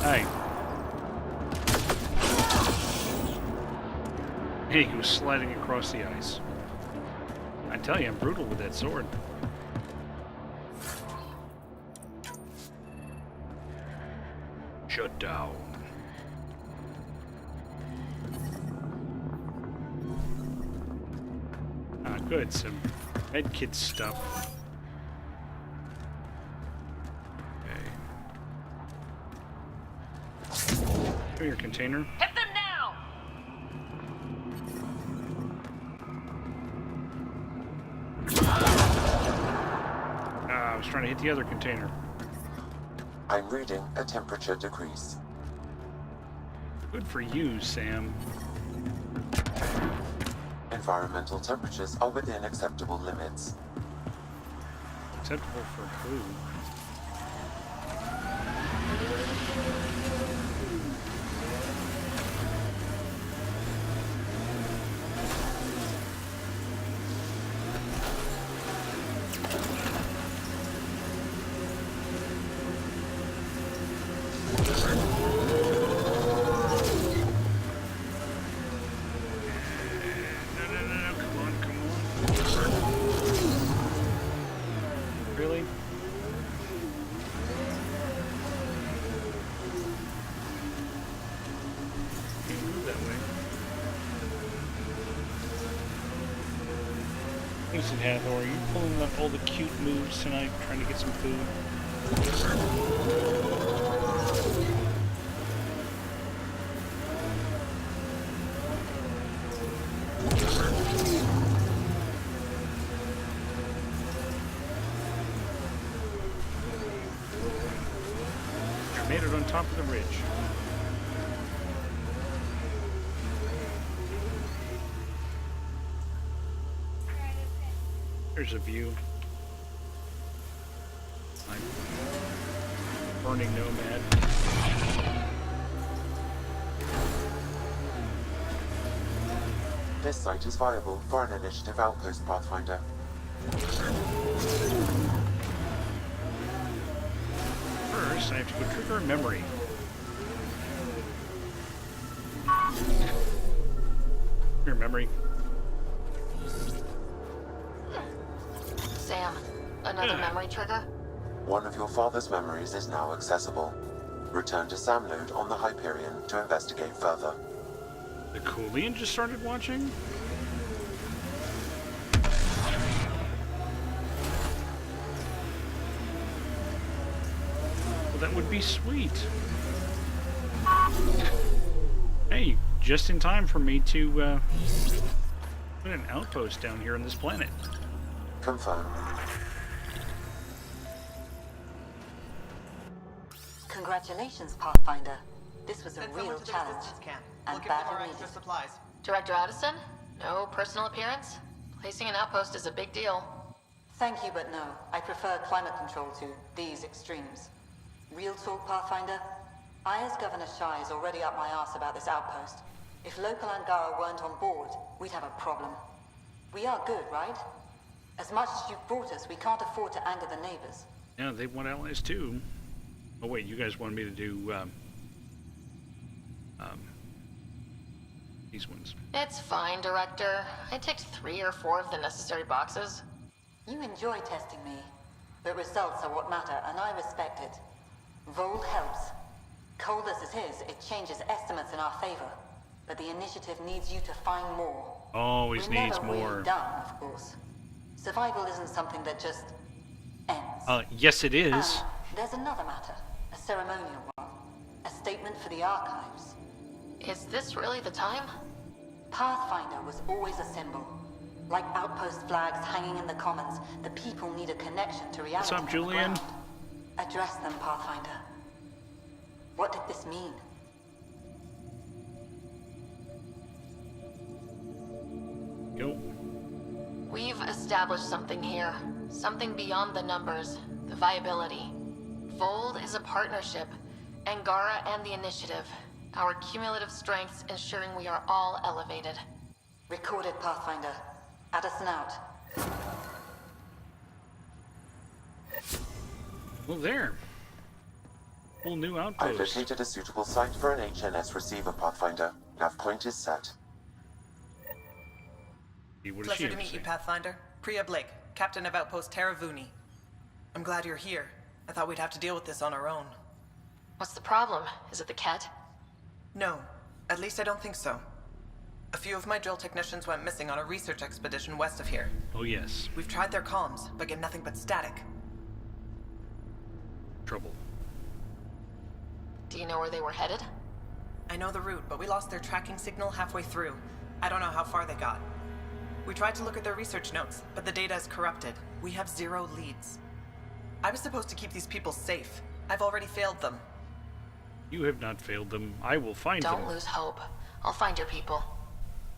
Hey. He goes sliding across the ice. I tell you, I'm brutal with that sword. Shut down. Ah, good. Some medkit stuff. Okay. Your container.
Hit them now!
I was trying to hit the other container.
I'm reading a temperature decrease.
Good for you, Sam.
Environmental temperatures are within acceptable limits.
Acceptable for who? Listen, Hathor, are you pulling up all the cute moves tonight, trying to get some food? I made it on top of the ridge. There's a view. I'm burning nomad.
This site is viable for an initiative outpost, Pathfinder.
First, I have to go trigger a memory. Here, memory.
Sam, another memory trigger?
One of your father's memories is now accessible. Return to Samload on the Hyperion to investigate further.
The Coolian just started watching? Well, that would be sweet. Hey, just in time for me to put an outpost down here on this planet.
Confirmed.
Congratulations, Pathfinder. This was a real challenge. And badly needed.
supplies.
Director Addison? No personal appearance? Placing an outpost is a big deal.
Thank you, but no. I prefer climate control to these extremes. Real talk, Pathfinder? I, as Governor Shai, is already up my arse about this outpost. If local Angara weren't on board, we'd have a problem. We are good, right? As much as you've brought us, we can't afford to anger the neighbors.
Yeah, they want allies too. Oh wait, you guys wanted me to do these ones.
It's fine, Director. I ticked 3 or 4 of the necessary boxes.
You enjoy testing me, but results are what matter, and I respect it. Vol helps. Cold as it is, it changes estimates in our favor. But the initiative needs you to find more.
Always
We're
needs
never
more.
really done, of course. Survival isn't something that just ends.
Yes it is.
And there's another matter, a ceremonial one. A statement for the archives.
Is this really the time?
Pathfinder was always a symbol. Like outpost flags hanging in the commons, the people need a connection to reality.
What's up,
on the
Julian?
ground. Address them, Pathfinder. What did this mean?
Go.
We've established something here. Something beyond the numbers. The viability. Fold is a partnership. Angara and the initiative. Our cumulative strengths ensuring we are all elevated.
Recorded, Pathfinder. Addison out.
Well, there. Whole new
I've
outpost.
located a suitable site for an HNS receiver, Pathfinder. Nav point is set.
What does she
Pleasure to
have
meet you,
say?
Pathfinder. Priya Blake, Captain of Outpost Taravuni. I'm glad you're here. I thought we'd have to deal with this on our own.
What's the problem? Is it the Ket?
No, at least I don't think so. A few of my drill technicians went missing on a research expedition west of here.
Oh yes.
We've tried their comms, but get nothing but static.
Trouble.
Do you know where they were headed?
I know the route, but we lost their tracking signal halfway through. I don't know how far they got. We tried to look at their research notes, but the data is corrupted. We have 0 leads. I was supposed to keep these people safe. I've already failed them.
You have not failed them. I will find
Don't
them.
lose hope. I'll find your people.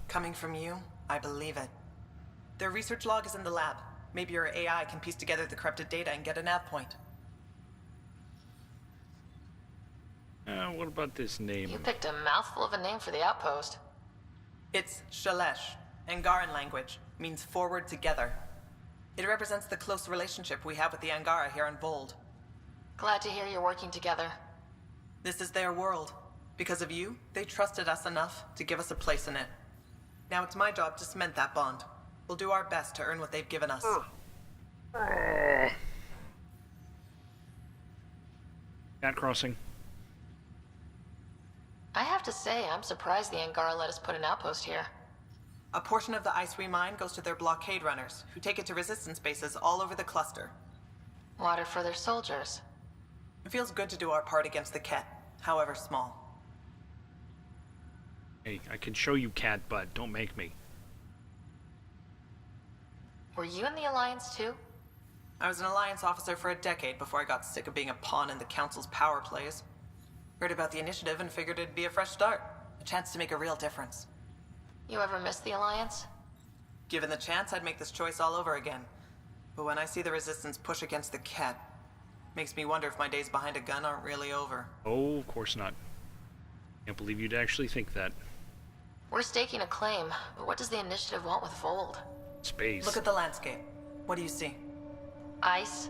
Coming from you, I believe it. Their research log is in the lab. Maybe your AI can piece together the corrupted data and get a nav point.
What about this name?
You picked a mouthful of a name for the outpost.
It's Shalesh. Angaran language means forward together. It represents the close relationship we have with the Angara here on Vold.
Glad to hear you're working together.
This is their world. Because of you, they trusted us enough to give us a place in it. Now it's my job to cement that bond. We'll do our best to earn what they've given us.
Cat crossing.
I have to say, I'm surprised the Angara let us put an outpost here.
A portion of the ice we mine goes to their blockade runners, who take it to resistance bases all over the cluster.
Water for their soldiers.
It feels good to do our part against the Ket, however small.
Hey, I can show you cat butt. Don't make me.
Were you in the Alliance too?
I was an Alliance officer for a decade before I got sick of being a pawn in the Council's power plays. Heard about the initiative and figured it'd be a fresh start. A chance to make a real difference.
You ever miss the Alliance?
Given the chance, I'd make this choice all over again. But when I see the Resistance push against the Ket, makes me wonder if my days behind a gun aren't really over.
Oh, of course not. Can't believe you'd actually think that.
We're staking a claim, but what does the Initiative want with Fold?
Space.
Look at the landscape. What do you see?
Ice?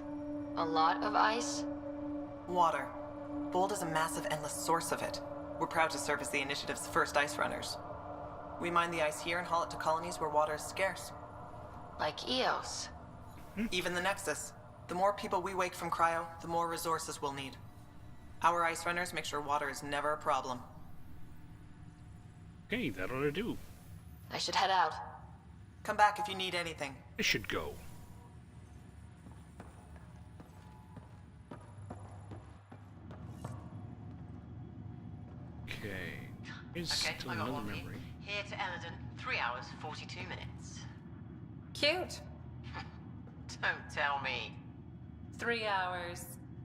A lot of ice?
Water. Fold is a massive, endless source of it. We're proud to serve as the Initiative's first ice runners. We mine the ice here and haul it to colonies where water is scarce.
Like Eos.
Even the Nexus. The more people we wake from cryo, the more resources we'll need. Our ice runners make sure water is never a problem.
Okay, that ought to do.
I should head out.
Come back if you need anything.
I should go. Okay. Here's
Okay,
still
I got
another
one for you.
memory.
Here to Eladon, 3 hours, 42 minutes.
Cute.
Don't tell me.
3 hours,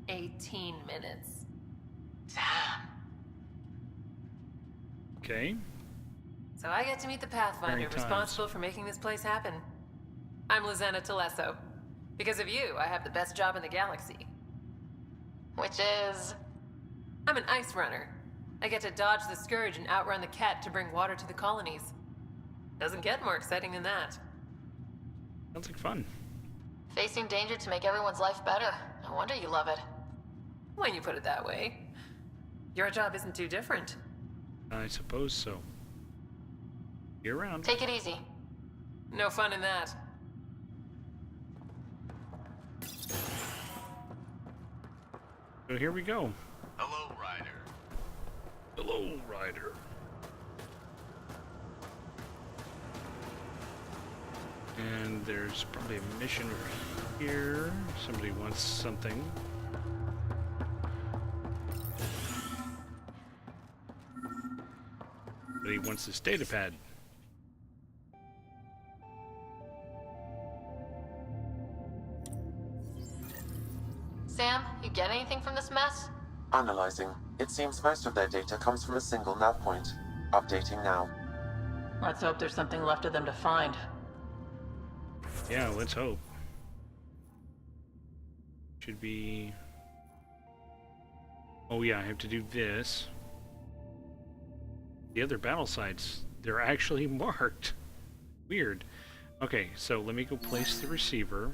18 minutes.
Damn.
Okay.
So I get to meet the Pathfinder
Very times.
responsible for making this place happen. I'm Lizana Telesso. Because of you, I have the best job in the galaxy.
Which is...
I'm an ice runner. I get to dodge the Scourge and outrun the Ket to bring water to the colonies. Doesn't get more exciting than that.
Sounds like fun.
facing danger to make everyone's life better. No wonder you love it.
When you put it that way. Your job isn't too different.
I suppose so. You're around.
Take it easy.
No fun in that.
So here we go.
Hello, Ryder.
Hello, Ryder. And there's probably a mission over here. Somebody wants something. But he wants this data pad.
Sam, you get anything from this mess?
Analyzing. It seems most of their data comes from a single nav point. Updating now.
Let's hope there's something left of them to find.
Yeah, let's hope. Should be... Oh yeah, I have to do this. The other battle sites, they're actually marked. Weird. Okay, so let me go place the receiver.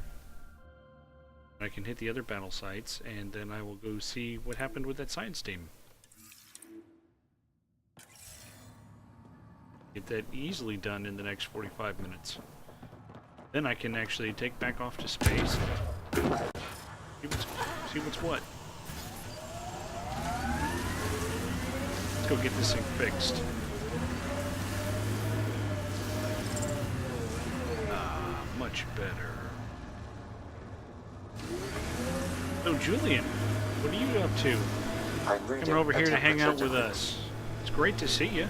I can hit the other battle sites, and then I will go see what happened with that science team. Get that easily done in the next 45 minutes. Then I can actually take back off to space. See what's what. Let's go get this thing fixed. Ah, much better. So Julian, what are you up to?
I'm reading
Coming over
a
here to hang out
temperature
with
difference.
us. It's great to see you.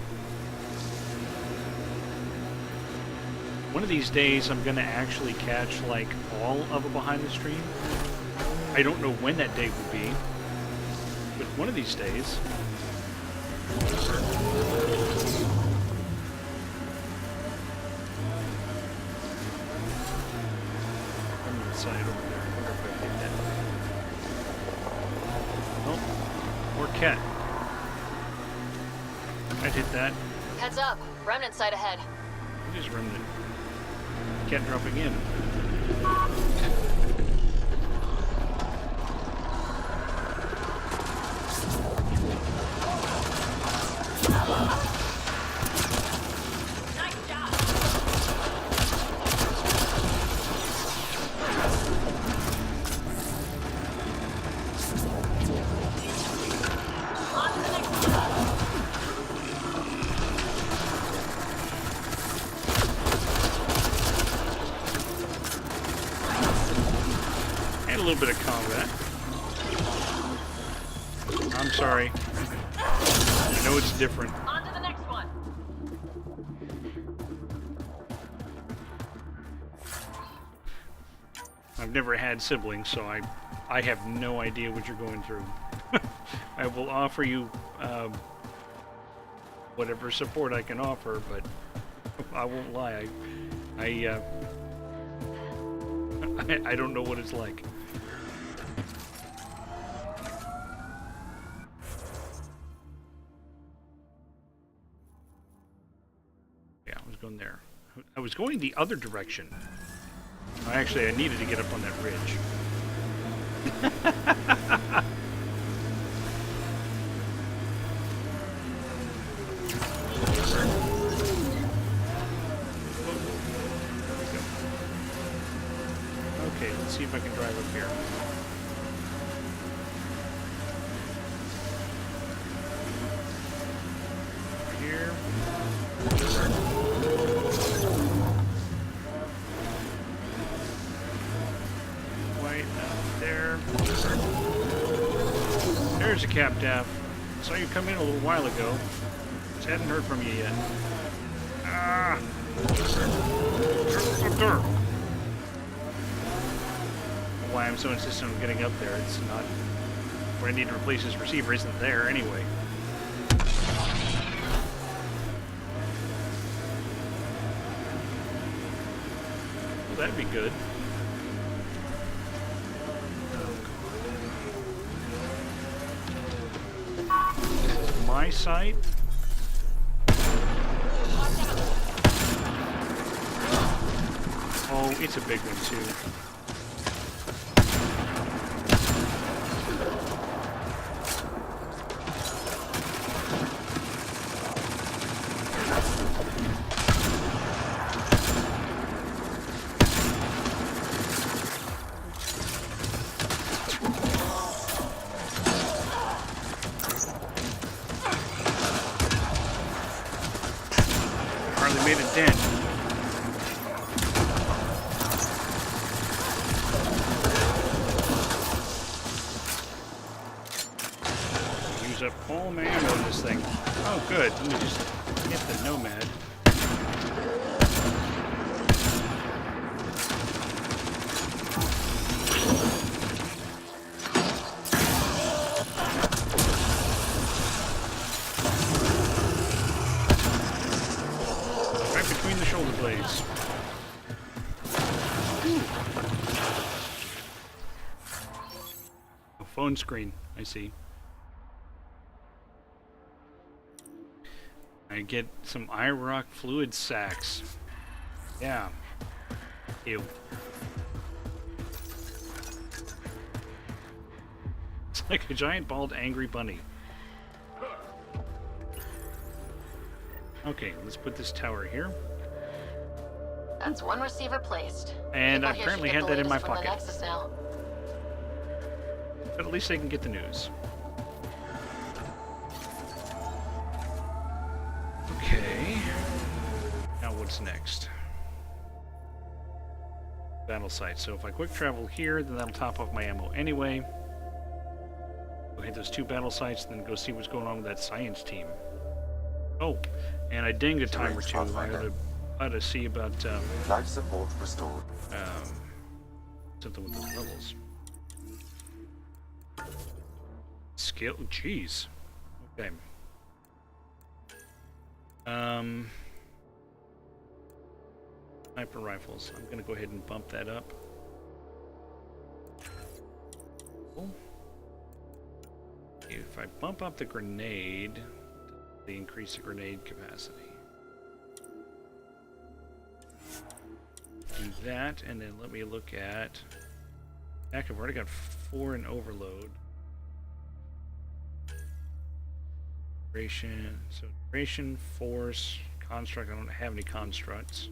One of these days I'm going to actually catch like all of a behind the stream. I don't know when that day will be, but one of these days. I'm on the side over there. I wonder if I hit that. Oh, more cat. I'd hit that.
Heads up. Remnant site ahead.
It is remnant. Cat dropping in. And a little bit of combat. sorry. I know it's different.
On to the next one.
I've never had siblings, so I have no idea what you're going through. I will offer you whatever support I can offer, but I won't lie. I don't know what it's like. Yeah, I was going there. I was going the other direction. Actually, I needed to get up on that ridge. Okay, let's see if I can drive up here. Here. White out there. There's a Captaff. Saw you come in a little while ago. Just hadn't heard from you yet. Ah! Up there. Why I'm so insistent on getting up there. It's not where I need to replace this receiver isn't there anyway. Well, that'd be good. My site. Oh, it's a big one too. Hardly made a dent. Use up all my ammo on this thing. Oh, good. Let me just hit the Nomad. Right between the shoulder blades. A phone screen, I see. I get some IROC fluid sacks. Yeah. Ew. It's like a giant bald angry bunny. Okay, let's put this tower here.
That's one receiver placed.
And I
People here
apparently
should
had
get
that
the
in my
latest from the
pocket.
Nexus now.
But at least they can get the news. Okay. Now what's next? Battle site. So if I quick travel here, then that'll top off my ammo anyway. Go hit those two battle sites, then go see what's going on with that science team. Oh, and I dinged a time or two. I ought to see about
Life support restored.
something with those levels. Skill, jeez. Okay. Sniper rifles. I'm gonna go ahead and bump that up. Cool. If I bump up the grenade, they increase the grenade capacity. Do that, and then let me look at. Heck, I've already got 4 in overload. Duration, so duration, force, construct. I don't have any constructs.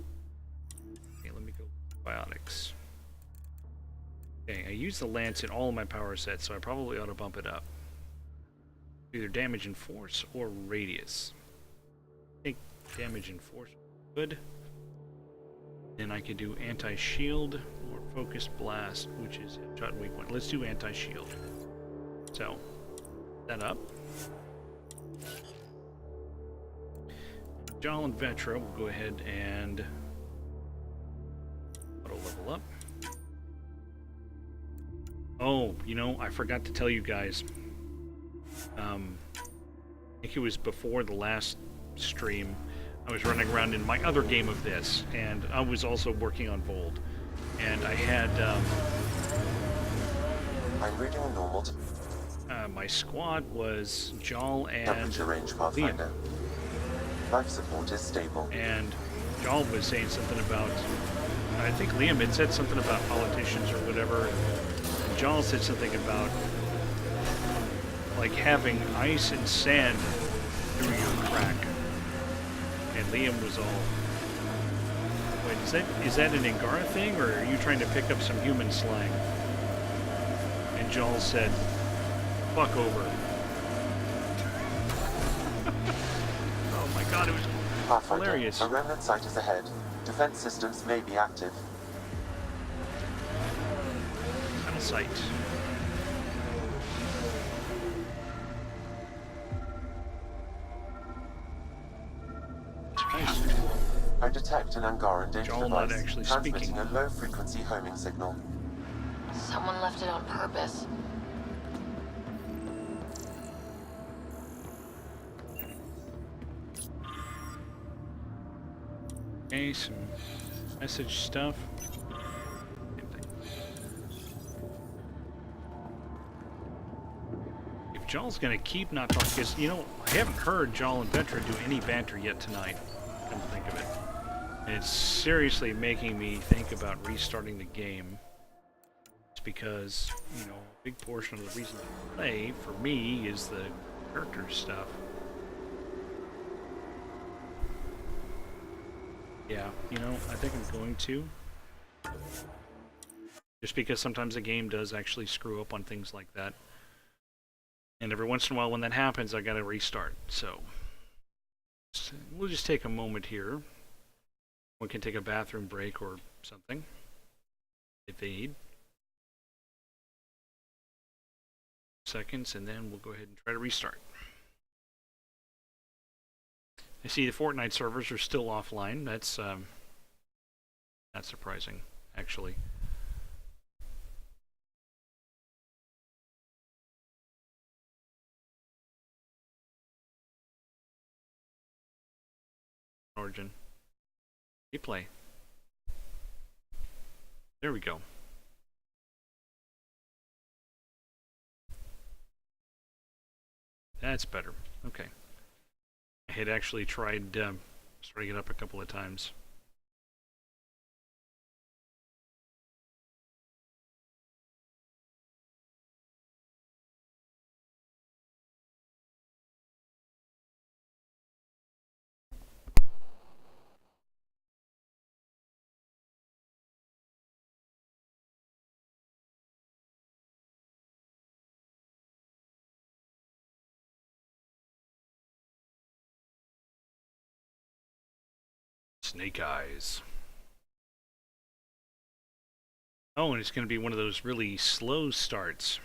Okay, let me go biotics. Okay, I use the lance in all of my power sets, so I probably ought to bump it up. Either damage and force or radius. I think damage and force good. Then I could do anti-shield or focused blast, which is headshot and weak point. Let's do anti-shield. So, that up. Jal and Vetra will go ahead and auto level up. Oh, you know, I forgot to tell you guys. I think it was before the last stream. I was running around in my other game of this, and I was also working on Vold. And I had
I'm reading a normal
my squad was Jal and
temperature range
Liam.
Pathfinder. Life support is stable.
And Jal was saying something about, I think Liam had said something about politicians or whatever, and Jal said something about like having ice and sand through your crack. And Liam was all, wait, is that an Angara thing, or are you trying to pick up some human slang? And Jal said, fuck over. Oh my god, it was
Pathfinder,
hilarious.
a remnant site is ahead. Defense systems may be active.
Final sight. Nice.
I detect an Angaran data
Joel not
device
actually
transmitting
speaking.
a low-frequency homing signal.
Someone left it on purpose.
Okay, some message stuff. If Jal's gonna keep not talking, because, you know, I haven't heard Jal and Vetra do any banter yet tonight, come to think of it. And it's seriously making me think about restarting the game. It's because, you know, a big portion of the reason to play, for me, is the character stuff. Yeah, you know, I think I'm going to. Just because sometimes the game does actually screw up on things like that. And every once in a while when that happens, I gotta restart. So, we'll just take a moment here. One can take a bathroom break or something, if they need. Seconds, and then we'll go ahead and try to restart. I see the Fortnite servers are still offline. That's not surprising, actually. Origin. Replay. There we go. That's better. Okay. I had actually tried starting it up a couple of times. Snake Eyes. Oh, and it's going to be one of those really slow starts.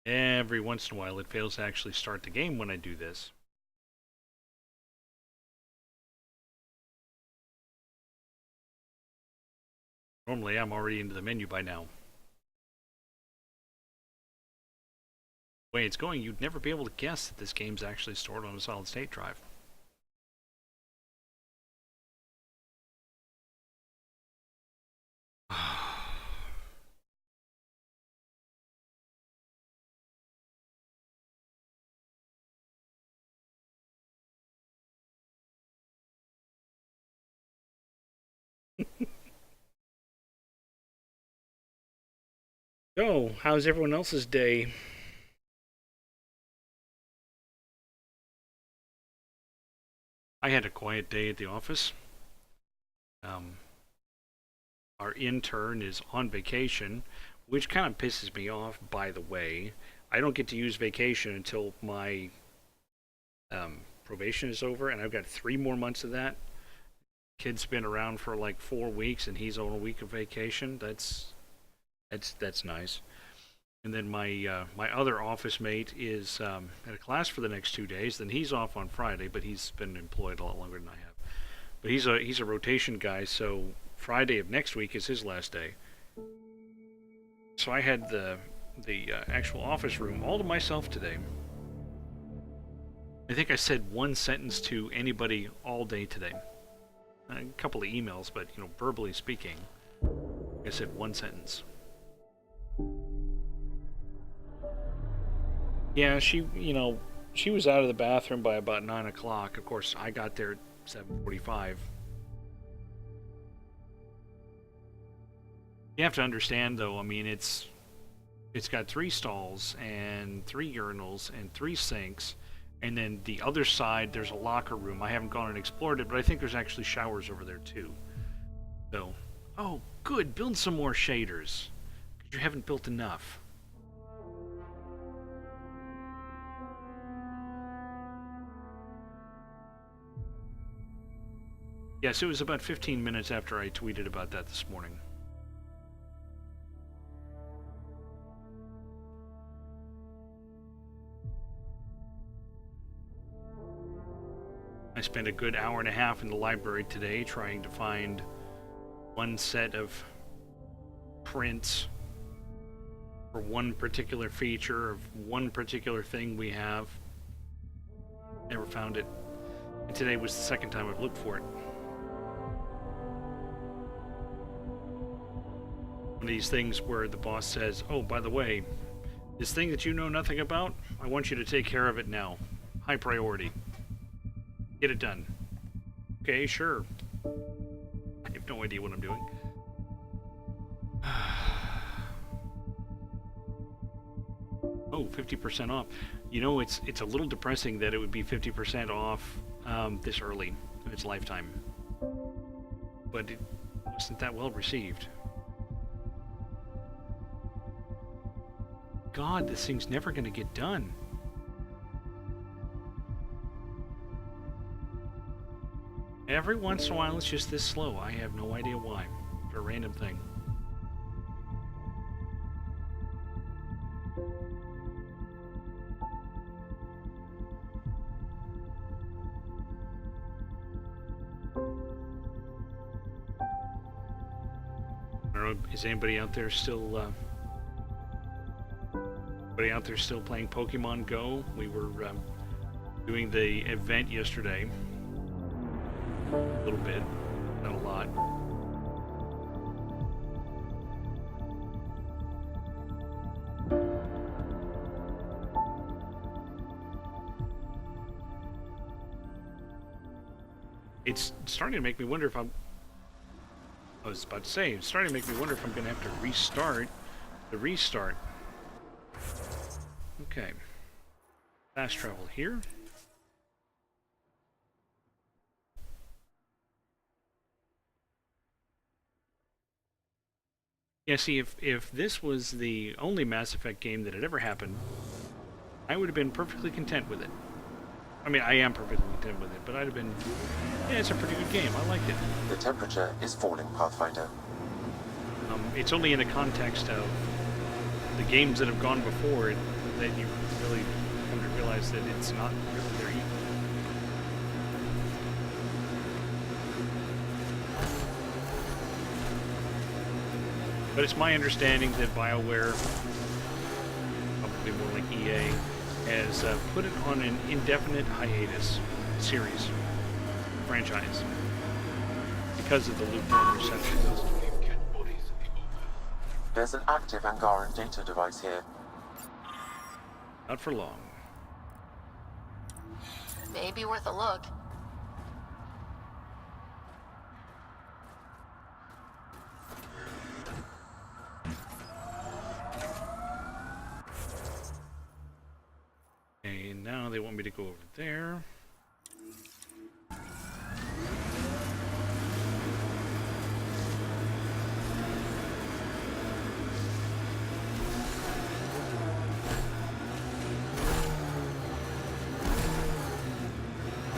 Every once in a while it fails to actually start the game when I do this. Normally I'm already into the menu by now. The way it's going, you'd never be able to guess that this game's actually stored on a solid state drive. So, how's everyone else's day? I had a quiet day at the office. Our intern is on vacation, which kind of pisses me off, by the way. I don't get to use vacation until my probation is over, and I've got 3 more months of that. Kid's been around for like 4 weeks, and he's on a week of vacation. That's nice. And then my other office mate is at a class for the next 2 days. Then he's off on Friday, but he's been employed a lot longer than I have. But he's a rotation guy, so Friday of next week is his last day. So I had the actual office room all to myself today. I think I said one sentence to anybody all day today. A couple of emails, but verbally speaking, I said one sentence. Yeah, she was out of the bathroom by about 9 o'clock. Of course, I got there at 7:45. You have to understand, though, I mean, it's got 3 stalls and 3 urinals and 3 sinks, and then the other side, there's a locker room. I haven't gone and explored it, but I think there's actually showers over there, too. So, oh, good, build some more shaders, because you haven't built enough. Yes, it was about 15 minutes after I tweeted about that this morning. I spent a good hour and a half in the library today trying to find one set of prints for one particular feature of one particular thing we have. Never found it. And today was the second time I've looked for it. One of these things where the boss says, oh, by the way, this thing that you know nothing about, I want you to take care of it now. High priority. Get it done. Okay, sure. I have no idea what I'm doing. Oh, 50% off. It's a little depressing that it would be 50% off this early in its lifetime. But it wasn't that well received. God, this thing's never going to get done. Every once in a while, it's just this slow. I have no idea why. It's a random thing. I don't know, is anybody out there still playing Pokemon Go? We were doing the event yesterday. A little bit, not a lot. It's starting to make me wonder if I was about to say, it's starting to make me wonder if I'm going to have to restart the restart. Okay. Fast travel here. Yeah, see, if this was the only Mass Effect game that had ever happened, I would have been perfectly content with it. I mean, I am perfectly content with it, but I'd have been, yeah, it's a pretty good game. I liked it.
The temperature is falling, Pathfinder.
It's only in the context of the games that have gone before it that you really come to realize that it's not really their equal. But it's my understanding that BioWare, probably more like EA, has put it on an indefinite hiatus series, franchise, because of the lukewarm reception.
There's an active Angaran data device here.
Not for long.
Maybe worth a look.
Okay, now they want me to go over there.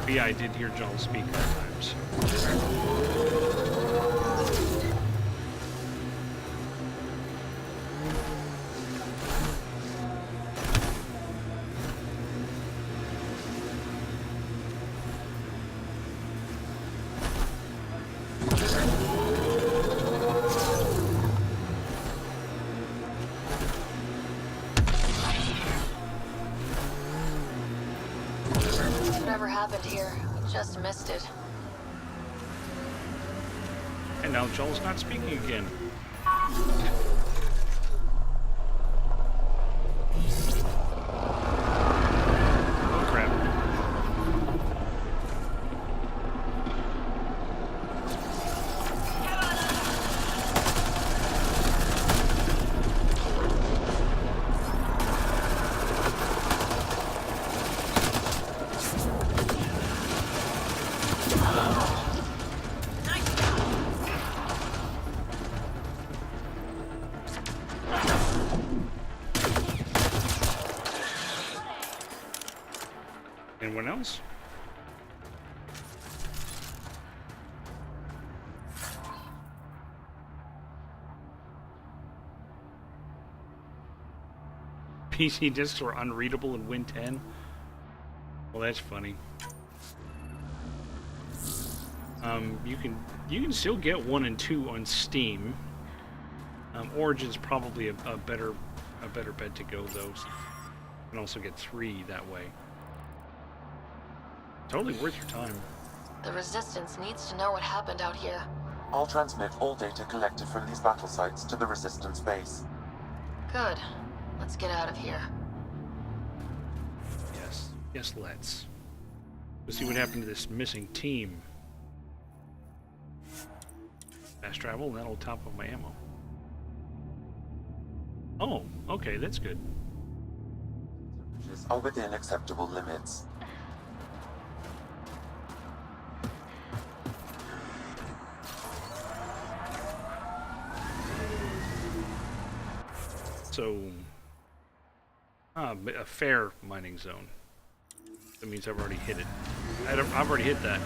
But yeah, I did hear John speak that time, so.
Whatever happened here, we just missed it.
And now Joel's not speaking again. Oh crap. Anyone else? PC discs were unreadable in Win 10? Well, that's funny. You can still get 1 and 2 on Steam. Origin's probably a better bet to go though. You can also get 3 that way. Totally worth your time.
The Resistance needs to know what happened out here.
I'll transmit all data collected from these battle sites to the Resistance base.
Good. Let's get out of here.
Yes. Yes, let's. Let's see what happened to this missing team. Fast travel, and that'll top up my ammo. Oh, okay, that's good.
Are within acceptable limits.
So, a fair mining zone. That means I've already hit it. I've already hit that.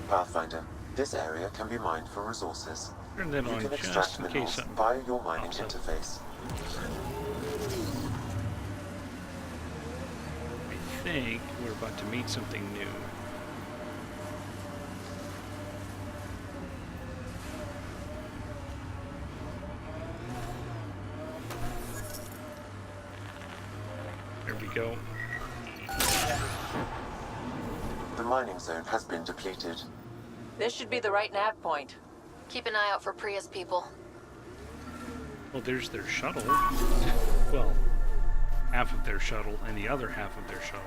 Pathfinder, this area can be mined for resources.
Turn that
You
on
can
just
extract
in case
minerals
something
via your mining
pops up.
interface.
I think we're about to meet something new. There we go.
The mining zone has been depleted.
This should be the right nav point.
Keep an eye out for Priya's people.
Well, there's their shuttle. Well, half of their shuttle and the other half of their shuttle.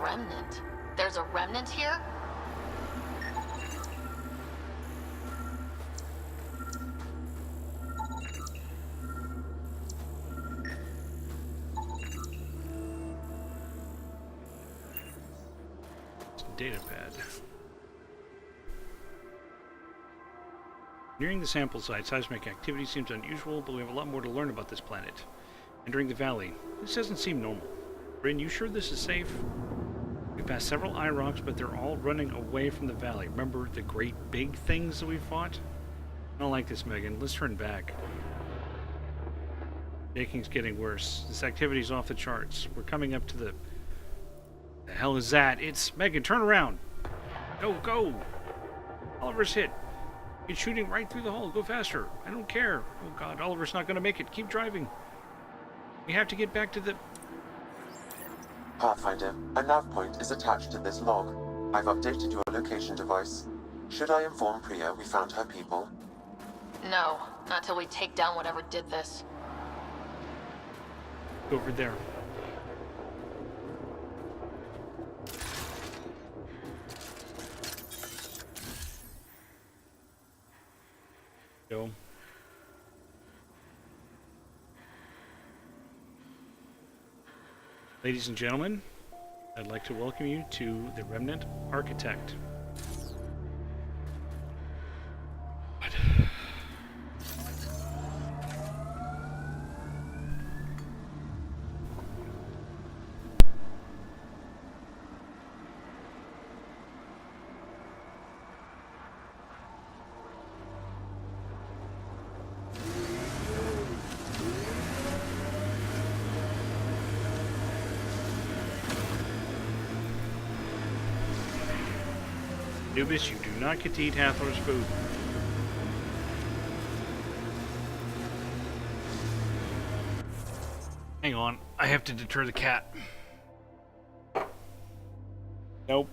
Remnant. There's a remnant here?
It's a data pad. Nearing the sample site, seismic activity seems unusual, but we have a lot more to learn about this planet. Entering the valley. This doesn't seem normal. Bryn, you sure this is safe? We passed several eye rocks, but they're all running away from the valley. Remember the great big things that we fought? I don't like this, Megan. Let's turn back. Baking's getting worse. This activity's off the charts. We're coming up to the... The hell is that? It's... Megan, turn around! Go, go! Oliver's hit. He's shooting right through the hole. Go faster. I don't care. Oh god, Oliver's not going to make it. Keep driving. We have to get back to the...
Pathfinder, a nav point is attached to this log. I've updated your location device. Should I inform Priya we found her people?
No, not till we take down whatever did this.
Go over there. Go. Ladies and gentlemen, I'd like to welcome you to the Remnant Architect. What? Anubis, you do not get to eat Hathor's food. Hang on, I have to deter the cat. Nope.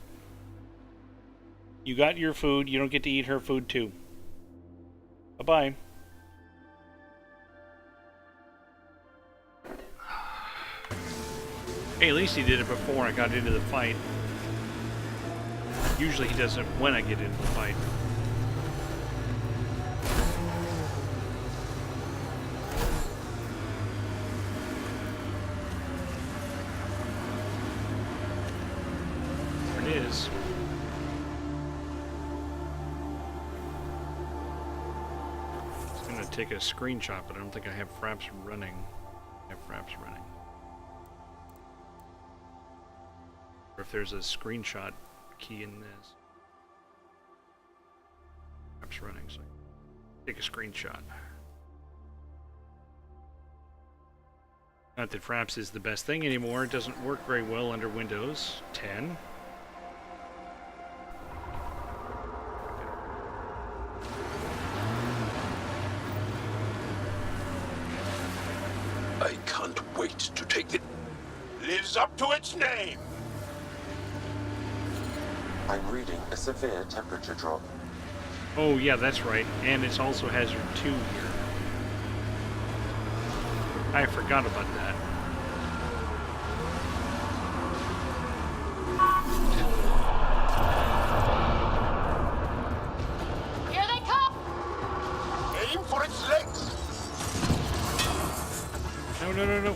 You got your food, you don't get to eat her food too. Bye-bye. Hey, at least he did it before I got into the fight. Usually he does it when I get into the fight. There it is. I was gonna take a screenshot, but I don't think I have Fraps running. I have Fraps running. Or if there's a screenshot key in this. Fraps running, so take a screenshot. Not that Fraps is the best thing anymore. It doesn't work very well under Windows 10.
I can't wait to take it. Lives up to its name.
I'm reading a severe temperature drop.
Oh yeah, that's right. And it also hazard 2 here. I forgot about that.
Here they come!
Aim for its legs.
No, no, no, no.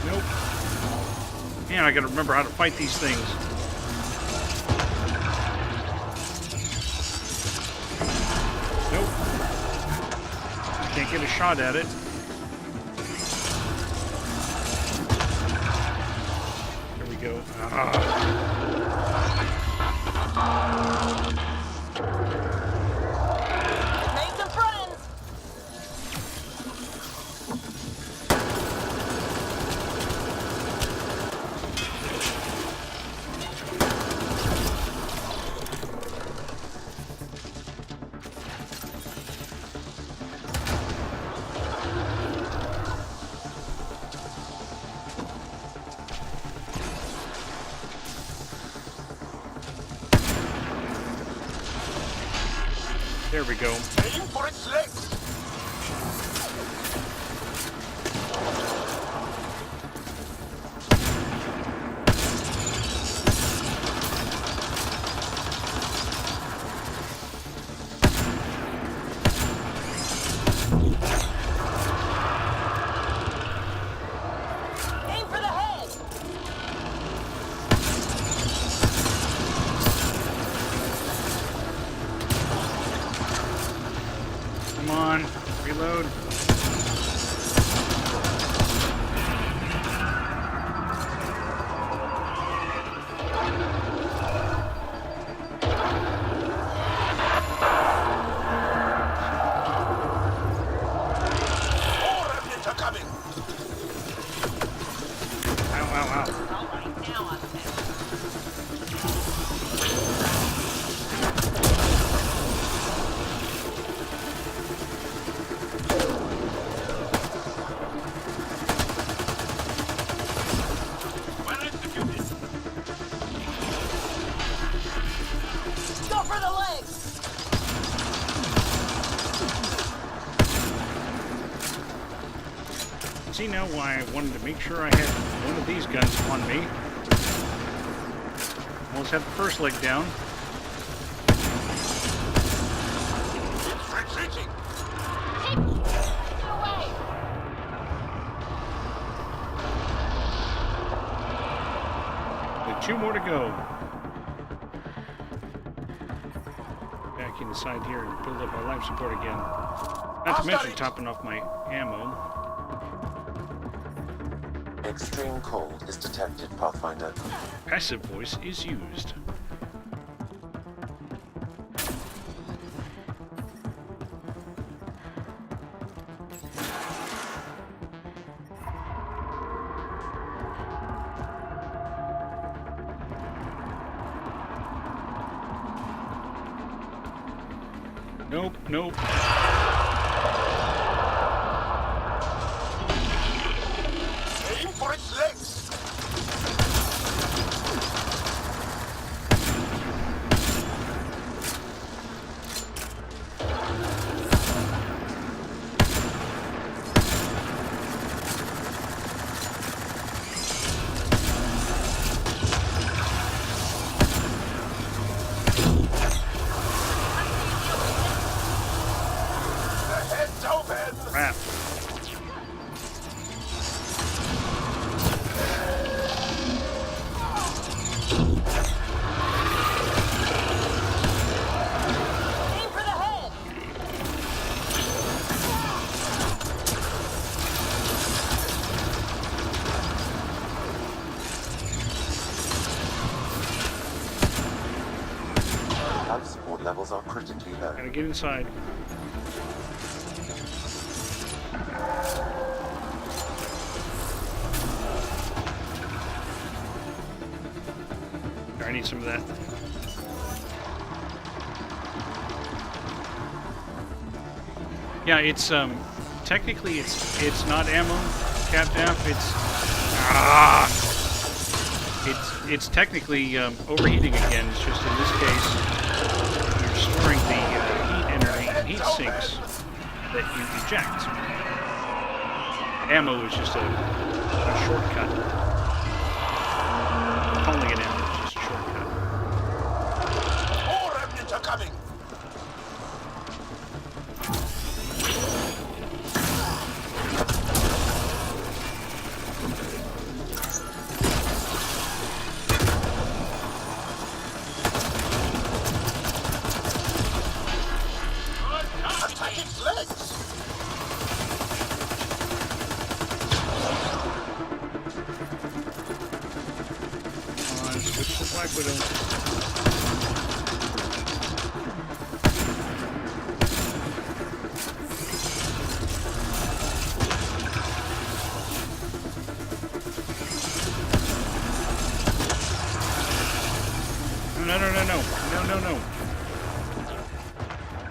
Nope. Man, I gotta remember how to fight these things. Nope. Can't get a shot at it. There we go.
Made some friends!
There we go.
Aim for its legs.
Aim for the head!
Come on, reload.
More remnants are coming.
Ow, ow, ow.
All right, now I'm set.
Well executed.
Go for the legs!
See now why I wanted to make sure I had one of these guns on me. Almost had the first leg down.
It's retreating.
Away!
With 2 more to go. Back inside here and build up my life support again. Not to mention topping off my ammo.
Extreme cold is detected, Pathfinder.
Passive voice is used. Nope, nope.
Aim for its legs! The head's open!
Crap.
Aim for the head!
Life support levels are critically low.
Gotta get inside. Here, I need some of that. Yeah, it's technically it's not ammo, Cap Daff. It's technically overheating again. It's just in this case you're storing the heat energy in heat sinks that you eject. Ammo is just a shortcut. Calling it ammo is just a shortcut.
More remnants are coming! Attack its legs!
Come on, switch to Black Widow. No, no, no, no, no, no, no.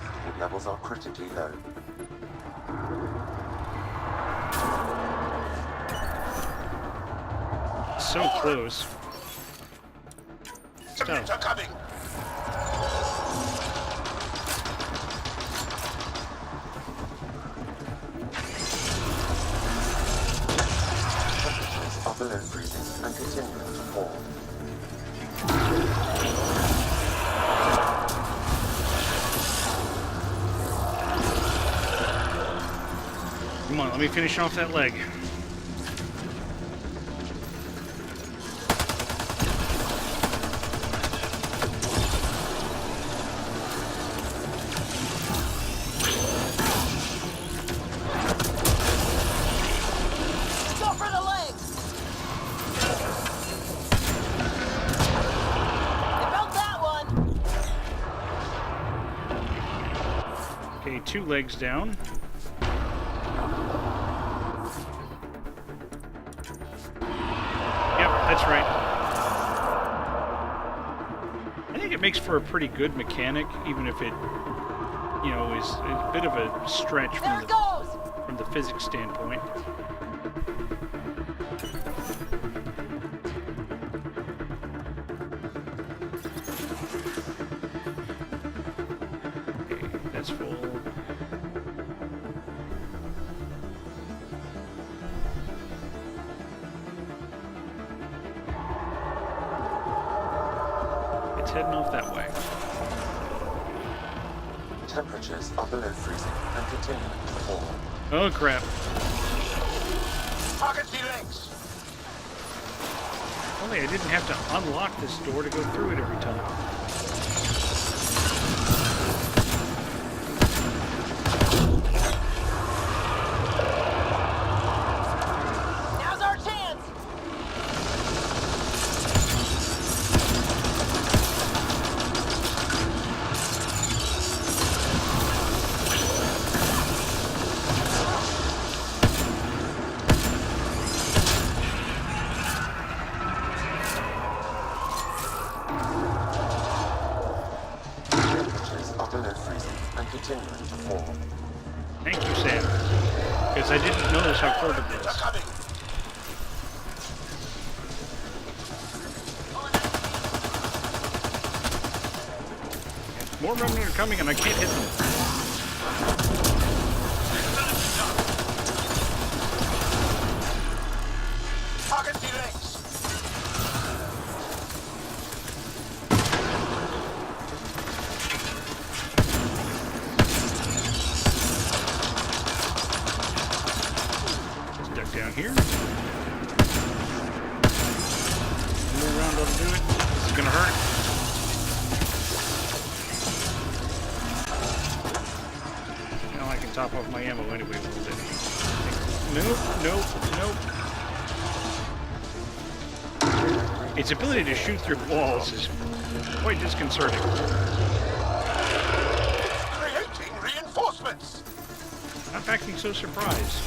Support levels are critically low.
So close.
Remnants are coming!
Temperatures are below freezing and continuing to fall.
Come on, let me finish off that leg.
Go for the legs! They built that one!
Okay, 2 legs down. Yep, that's right. I think it makes for a pretty good mechanic, even if it, you know, is a bit of a stretch
There
from
it goes!
the physics standpoint. Okay, that's full. It's heading off that way.
Temperatures are below freezing and continuing to fall.
Oh crap.
Target the legs!
Only I didn't have to unlock this door to go through it every time.
Now's our chance!
Temperatures are below freezing and continuing to form.
Thank you, Sam. Because I didn't notice how cold it
Remnants are
was.
coming.
More remnants are coming and I can't hit them.
Target delays.
Duck down here. More around will do it. This is gonna hurt. Now I can top off my ammo anyway a little bit. Nope, nope, nope. Its ability to shoot through walls is quite disconcerting.
Creating reinforcements.
Not acting so surprised.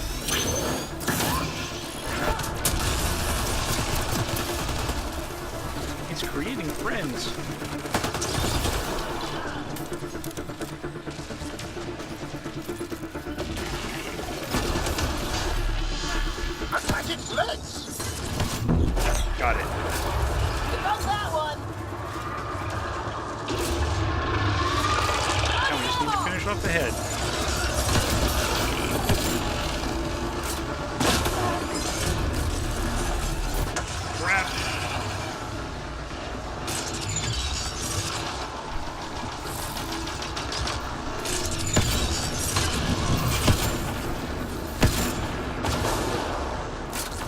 It's creating friends.
Attack its legs.
Got it.
About that one.
Now we just need to finish off the head. Crap.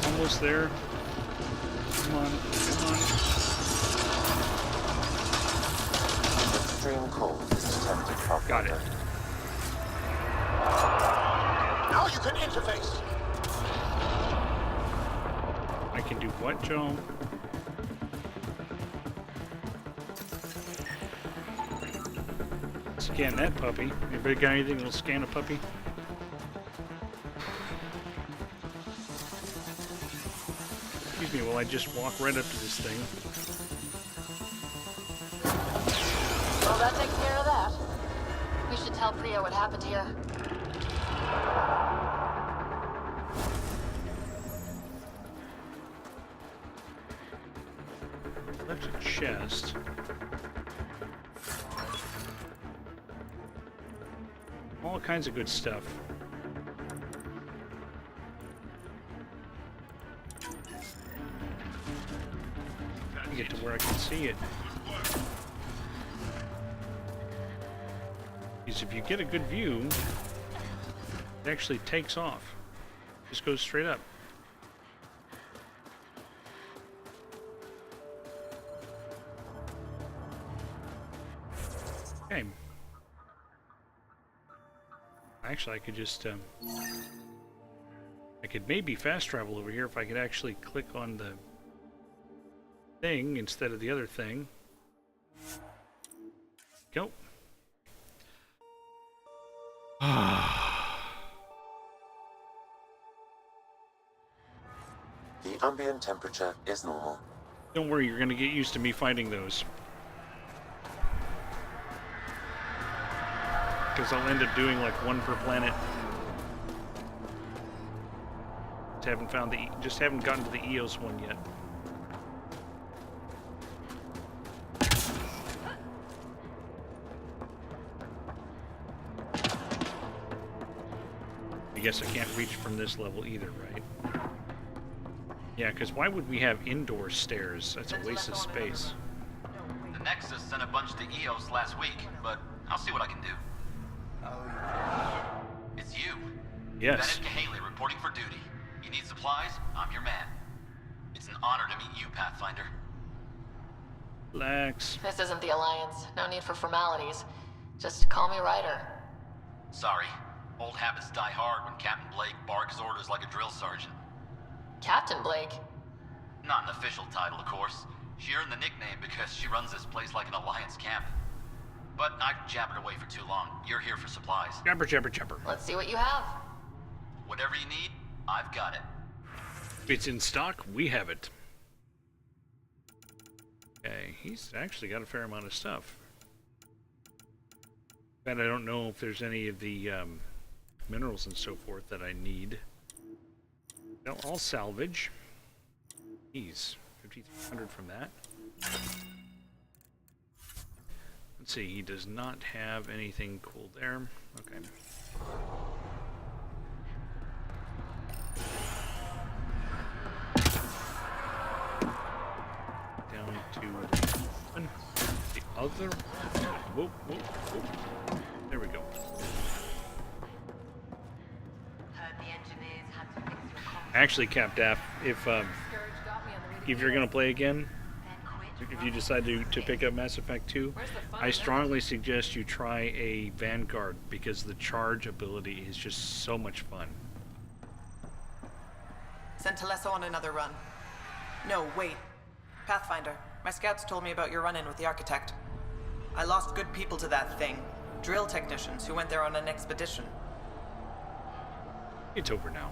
Almost there. Come on, come on.
Extreme cold is detected, Pathfinder.
Got it.
Now you can interface.
I can do what, Joe? Scan that puppy. Anybody got anything that'll scan a puppy? Excuse me while I just walk right up to this thing.
Well, that takes care of that. We should tell Priya what happened here.
Left a chest. All kinds of good stuff. Gotta get to where I can see it. Because if you get a good view, it actually takes off. Just goes straight up. Okay. Actually, I could just, I could maybe fast travel over here if I could actually click on the thing instead of the other thing. Go.
The ambient temperature is normal.
Don't worry, you're gonna get used to me fighting those. Because I'll end up doing like one per planet. Just haven't gotten to the Eos one yet. I guess I can't reach from this level either, right? Yeah, because why would we have indoor stairs? That's a waste of space.
The Nexus sent a bunch to Eos last week, but I'll see what I can do. It's you.
Yes.
Bennett Cahaley reporting for duty. You need supplies? I'm your man. It's an honor to meet you, Pathfinder.
Relax.
This isn't the Alliance. No need for formalities. Just call me Ryder.
Sorry. Old habits die hard when Captain Blake barks orders like a drill sergeant.
Captain Blake?
Not an official title, of course. She earned the nickname because she runs this place like an Alliance camp. But I've jabbered away for too long. You're here for supplies.
Jabber, jabber, jabber.
Let's see what you have.
Whatever you need, I've got it.
If it's in stock, we have it. Okay, he's actually got a fair amount of stuff. And I don't know if there's any of the minerals and so forth that I need. I'll salvage. Geez, 5,300 from that. Let's see, he does not have anything cool there. Okay. Down to one. The other. Whoa, whoa, whoa. There we go. Actually, Capdaff, if you're gonna play again, if you decide to pick up Mass Effect 2, I strongly suggest you try a Vanguard because the charge ability is just so much fun.
Send Telesso on another run. No, wait. Pathfinder, my scouts told me about your run-in with the Architect. I lost good people to that thing. Drill technicians who went there on an expedition.
It's over now.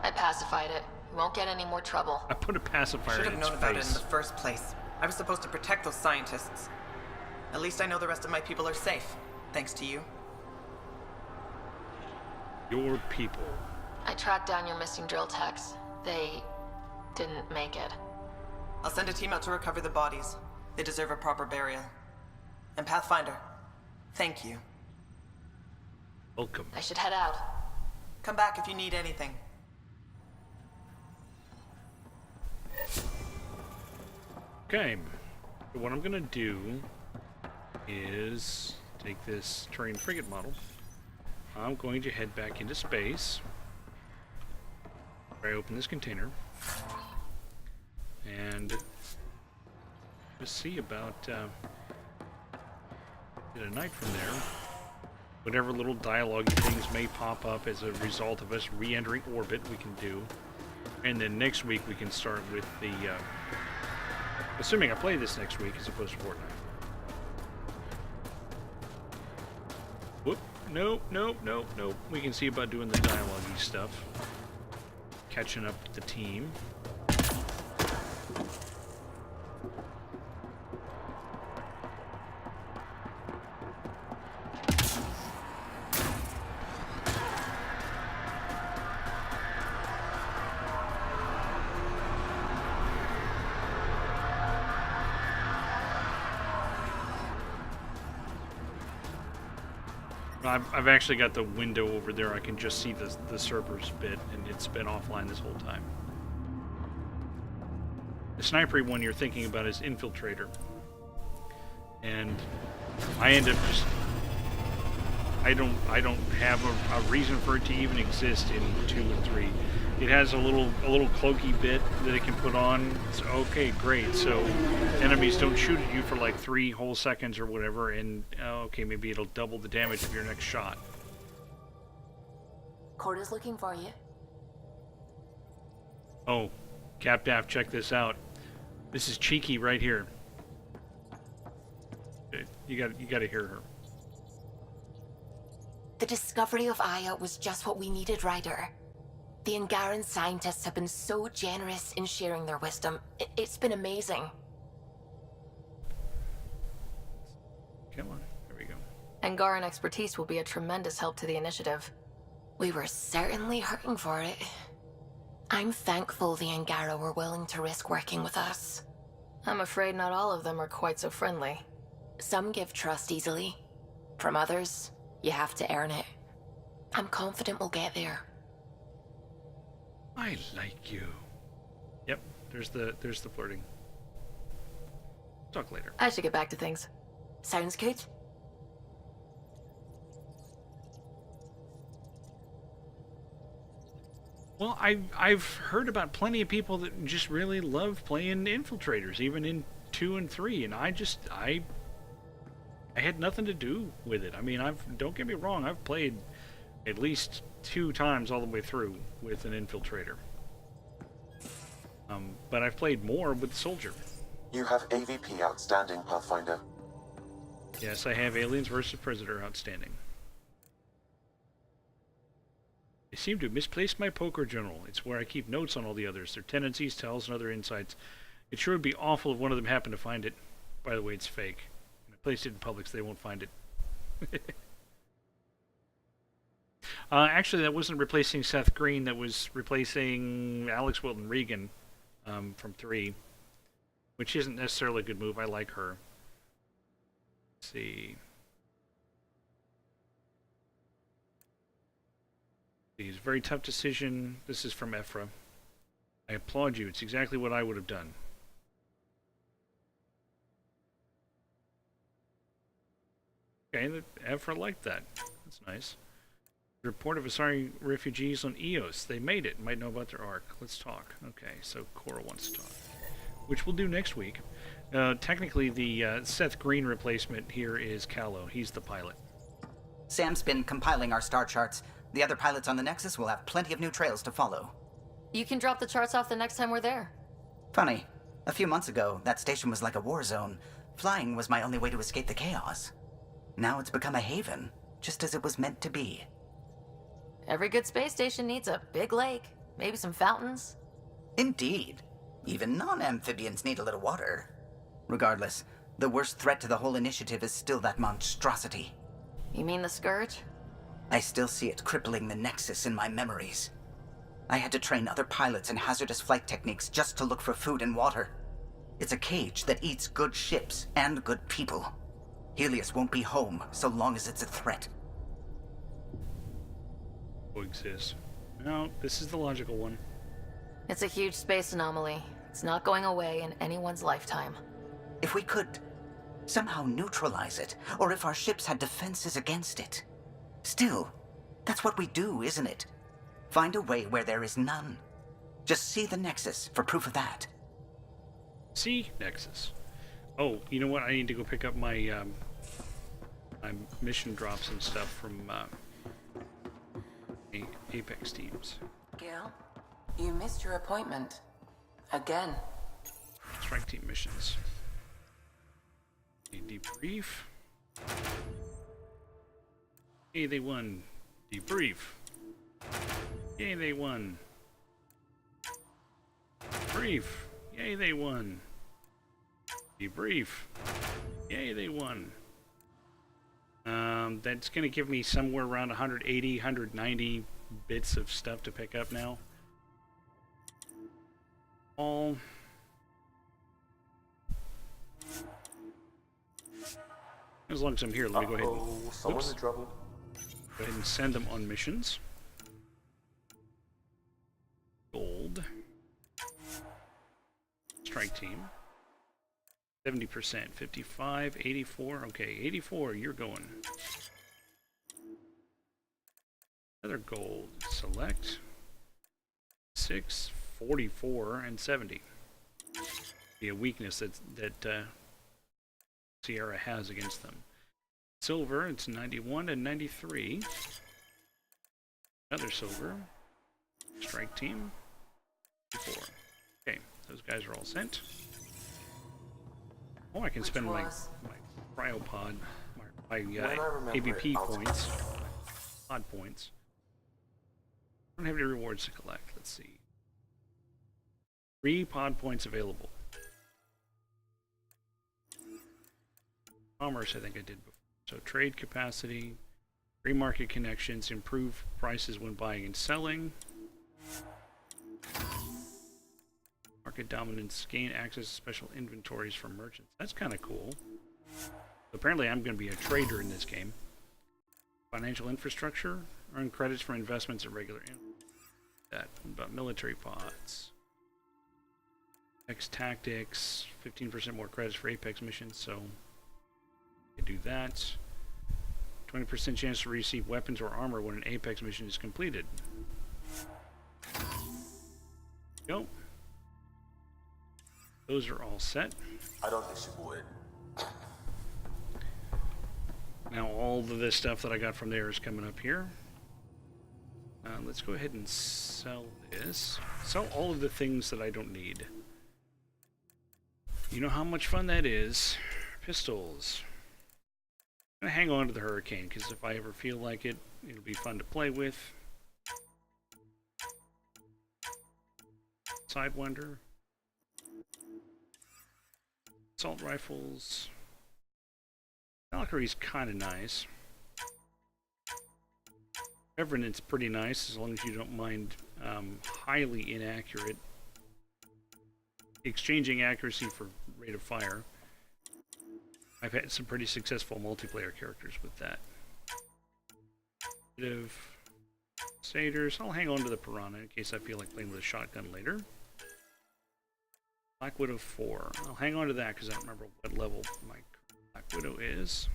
I pacified it. We won't get any more trouble.
I put a pacifier in its face.
Should have known about it in the first place. I was supposed to protect those scientists. At least I know the rest of my people are safe, thanks to you.
Your people.
I tracked down your missing drill techs. They didn't make it.
I'll send a team out to recover the bodies. They deserve a proper burial. And Pathfinder, thank you.
Welcome.
I should head out.
Come back if you need anything.
Okay, so what I'm gonna do is take this terrain frigate model. I'm going to head back into space. I open this container and just see about get a night from there. Whatever little dialogue things may pop up as a result of us re-entering orbit, we can do, and then next week we can start with the. Assuming I play this next week as opposed to Fortnite. Whoop. Nope, nope, nope, nope. We can see about doing the dialogue-y stuff. Catching up with the team. I've actually got the window over there. I can just see the servers bit, and it's been offline this whole time. The sniper one you're thinking about is Infiltrator. And I end up just... I don't have a reason for it to even exist in 2 and 3. It has a little cloaky bit that it can put on. It's okay, great. So enemies don't shoot at you for like 3 whole seconds or whatever, and okay, maybe it'll double the damage of your next shot.
Corda's looking for you.
Oh, Capdaff, check this out. This is Cheeky right here. You got to hear her.
The discovery of Aya was just what we needed, Ryder. The Angaran scientists have been so generous in sharing their wisdom. It's been amazing.
Come on, there we go.
Angaran expertise will be a tremendous help to the initiative.
We were certainly hurting for it. I'm thankful the Angara were willing to risk working with us.
I'm afraid not all of them are quite so friendly.
Some give trust easily. From others, you have to earn it. I'm confident we'll get there.
I like you. Yep, there's the flirting. Talk later.
I should get back to things.
Sounds good.
Well, I've heard about plenty of people that just really love playing infiltrators, even in 2 and 3, and I had nothing to do with it. I mean, don't get me wrong, I've played at least 2 times all the way through with an infiltrator. But I've played more with Soldier.
You have AVP outstanding, Pathfinder.
Yes, I have Aliens vs. Predator outstanding. I seem to have misplaced my poker journal. It's where I keep notes on all the others, their tendencies, tells, and other insights. It sure would be awful if one of them happened to find it. By the way, it's fake. I placed it in public so they won't find it. Actually, that wasn't replacing Seth Green. That was replacing Alex Wilton Regan from 3, which isn't necessarily a good move. I like her. Let's see. It's a very tough decision. This is from Ephra. I applaud you. It's exactly what I would have done. Okay, Ephra liked that. That's nice. Report of Asari refugees on Eos. They made it. Might know about their arc. Let's talk. Okay, so Cora wants to talk. Which we'll do next week. Technically, the Seth Green replacement here is Callow. He's the pilot.
Sam's been compiling our star charts. The other pilots on the Nexus will have plenty of new trails to follow.
You can drop the charts off the next time we're there.
Funny. A few months ago, that station was like a war zone. Flying was my only way to escape the chaos. Now it's become a haven, just as it was meant to be.
Every good space station needs a big lake, maybe some fountains.
Indeed. Even non-amphibians need a little water. Regardless, the worst threat to the whole initiative is still that monstrosity.
You mean the Scourge?
I still see it crippling the Nexus in my memories. I had to train other pilots in hazardous flight techniques just to look for food and water. It's a cage that eats good ships and good people. Helios won't be home so long as it's a threat.
Coexist. No, this is the logical one.
It's a huge space anomaly. It's not going away in anyone's lifetime.
If we could somehow neutralize it, or if our ships had defenses against it. Still, that's what we do, isn't it? Find a way where there is none. Just see the Nexus for proof of that.
See Nexus. Oh, you know what? I need to go pick up my my mission drops and stuff from Apex teams.
Gil, you missed your appointment. Again.
Strike team missions. A debrief. Yay, they won. Debrief. Yay, they won. Brief. Yay, they won. Debrief. Yay, they won. That's going to give me somewhere around 180, 190 bits of stuff to pick up now. All. As long as I'm here, let me go ahead and...
Someone's in trouble.
Go ahead and send them on missions. Gold. Strike team. 70%. 55, 84. Okay, 84, you're going. Another gold. Select. 6, 44, and 70. Be a weakness that Sierra has against them. Silver, it's 91 and 93. Another silver. Strike team. 54. Okay, those guys are all sent. Oh, I can spend my cryopod, my AVP points, pod points. I don't have any rewards to collect. Let's see. 3 pod points available. Commerce, I think I did before. So trade capacity, free market connections, improve prices when buying and selling. Market dominance, gain access to special inventories from merchants. That's kind of cool. Apparently I'm going to be a trader in this game. Financial infrastructure, earn credits for investments at regular that about military pods. Apex tactics, 15% more credits for Apex missions, so I do that. 20% chance to receive weapons or armor when an Apex mission is completed. Go. Those are all set.
I don't think she would.
Now all of this stuff that I got from there is coming up here. Let's go ahead and sell this. Sell all of the things that I don't need. You know how much fun that is. Pistols. I'm going to hang on to the Hurricane, because if I ever feel like it, it'll be fun to play with. Sidewinder. Assault rifles. Valkyrie's kind of nice. Revenant's pretty nice as long as you don't mind highly inaccurate. Exchanging accuracy for rate of fire. I've had some pretty successful multiplayer characters with that. Bit of Satyrs. I'll hang on to the Piranha in case I feel like playing with a shotgun later. Black Widow 4. I'll hang on to that because I don't remember what level my Black Widow is.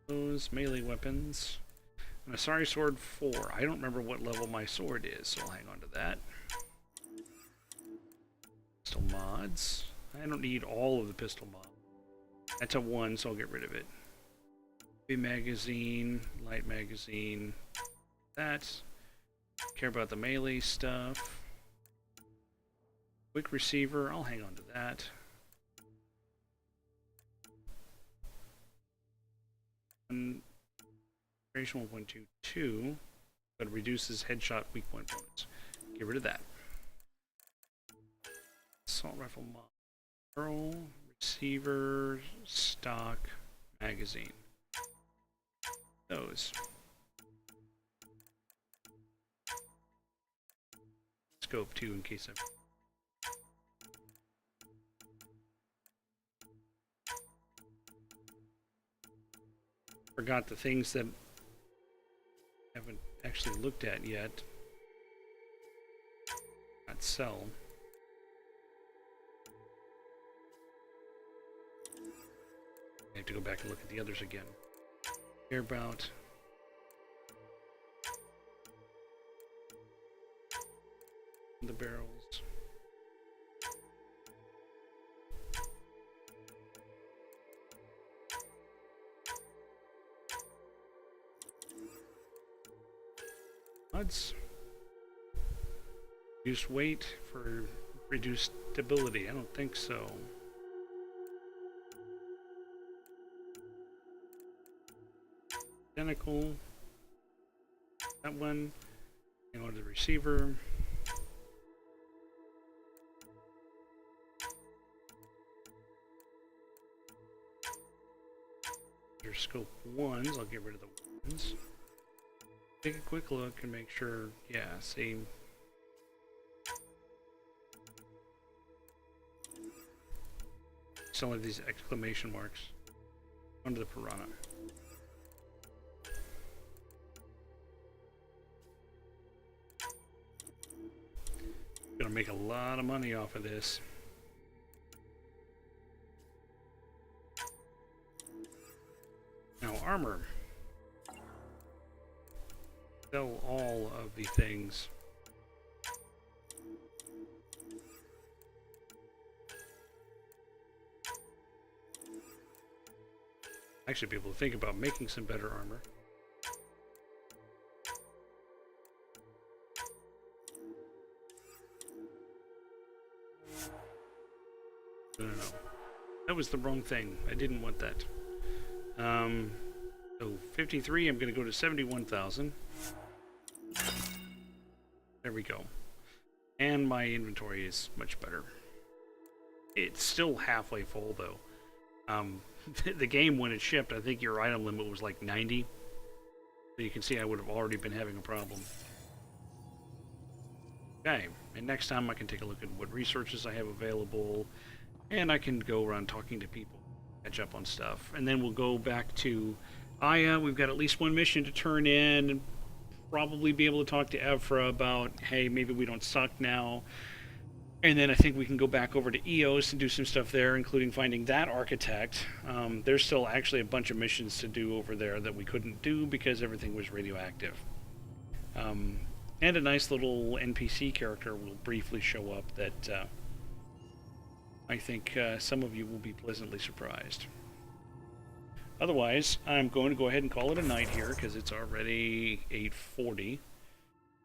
Those melee weapons. And a Sorry Sword 4. I don't remember what level my sword is, so I'll hang on to that. Pistol mods. I don't need all of the pistol mods. That's a 1, so I'll get rid of it. Heavy magazine, light magazine. That. Care about the melee stuff. Quick receiver, I'll hang on to that. Duration 1.22, but it reduces headshot weak point bonus. Get rid of that. Assault rifle mod. Barrel, receiver, stock, magazine. Those. Scope too, in case I forgot the things that I haven't actually looked at yet. Not sell. I have to go back and look at the others again. Care about the barrels. Mods. Reduced weight for reduced stability. I don't think so. Identical. That one. Hang on to the receiver. There's scope 1s. I'll get rid of the 1s. Take a quick look and make sure, yeah, same. Some of these exclamation marks under the Piranha. Gonna make a lot of money off of this. Now armor. Sell all of the things. I should be able to think about making some better armor. No. That was the wrong thing. I didn't want that. So 53, I'm going to go to 71,000. There we go. And my inventory is much better. It's still halfway full, though. The game, when it shipped, I think your item limit was like 90. So you can see I would have already been having a problem. Okay, and next time I can take a look at what resources I have available, and I can go around talking to people, catch up on stuff. And then we'll go back to Aya. We've got at least one mission to turn in, and probably be able to talk to Evra about, hey, maybe we don't suck now. And then I think we can go back over to EOS and do some stuff there, including finding that architect. There's still actually a bunch of missions to do over there that we couldn't do because everything was radioactive. And a nice little NPC character will briefly show up that I think some of you will be pleasantly surprised. Otherwise, I'm going to go ahead and call it a night here because it's already 8:40.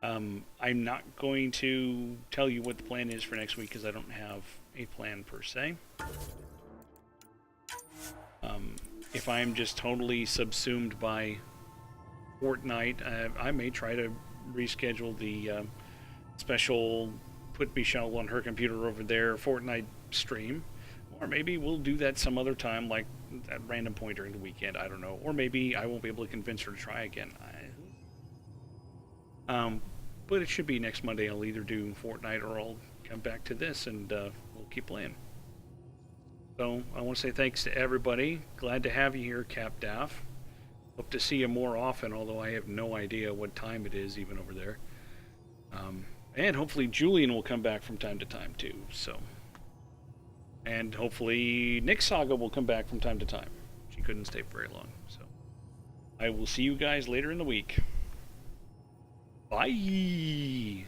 I'm not going to tell you what the plan is for next week because I don't have a plan per se. If I'm just totally subsumed by Fortnite, I may try to reschedule the special put Michelle on her computer over there Fortnite stream, Or maybe we'll do that some other time, like at random point during the weekend. I don't know. Or maybe I won't be able to convince her to try again. But it should be next Monday. I'll either do Fortnite or I'll come back to this and we'll keep playing. So I want to say thanks to everybody. Glad to have you here, Cap Daff. Hope to see you more often, although I have no idea what time it is even over there. And hopefully Julian will come back from time to time too. So, and hopefully Nick Saga will come back from time to time. She couldn't stay very long. So I will see you guys later in the week. Bye.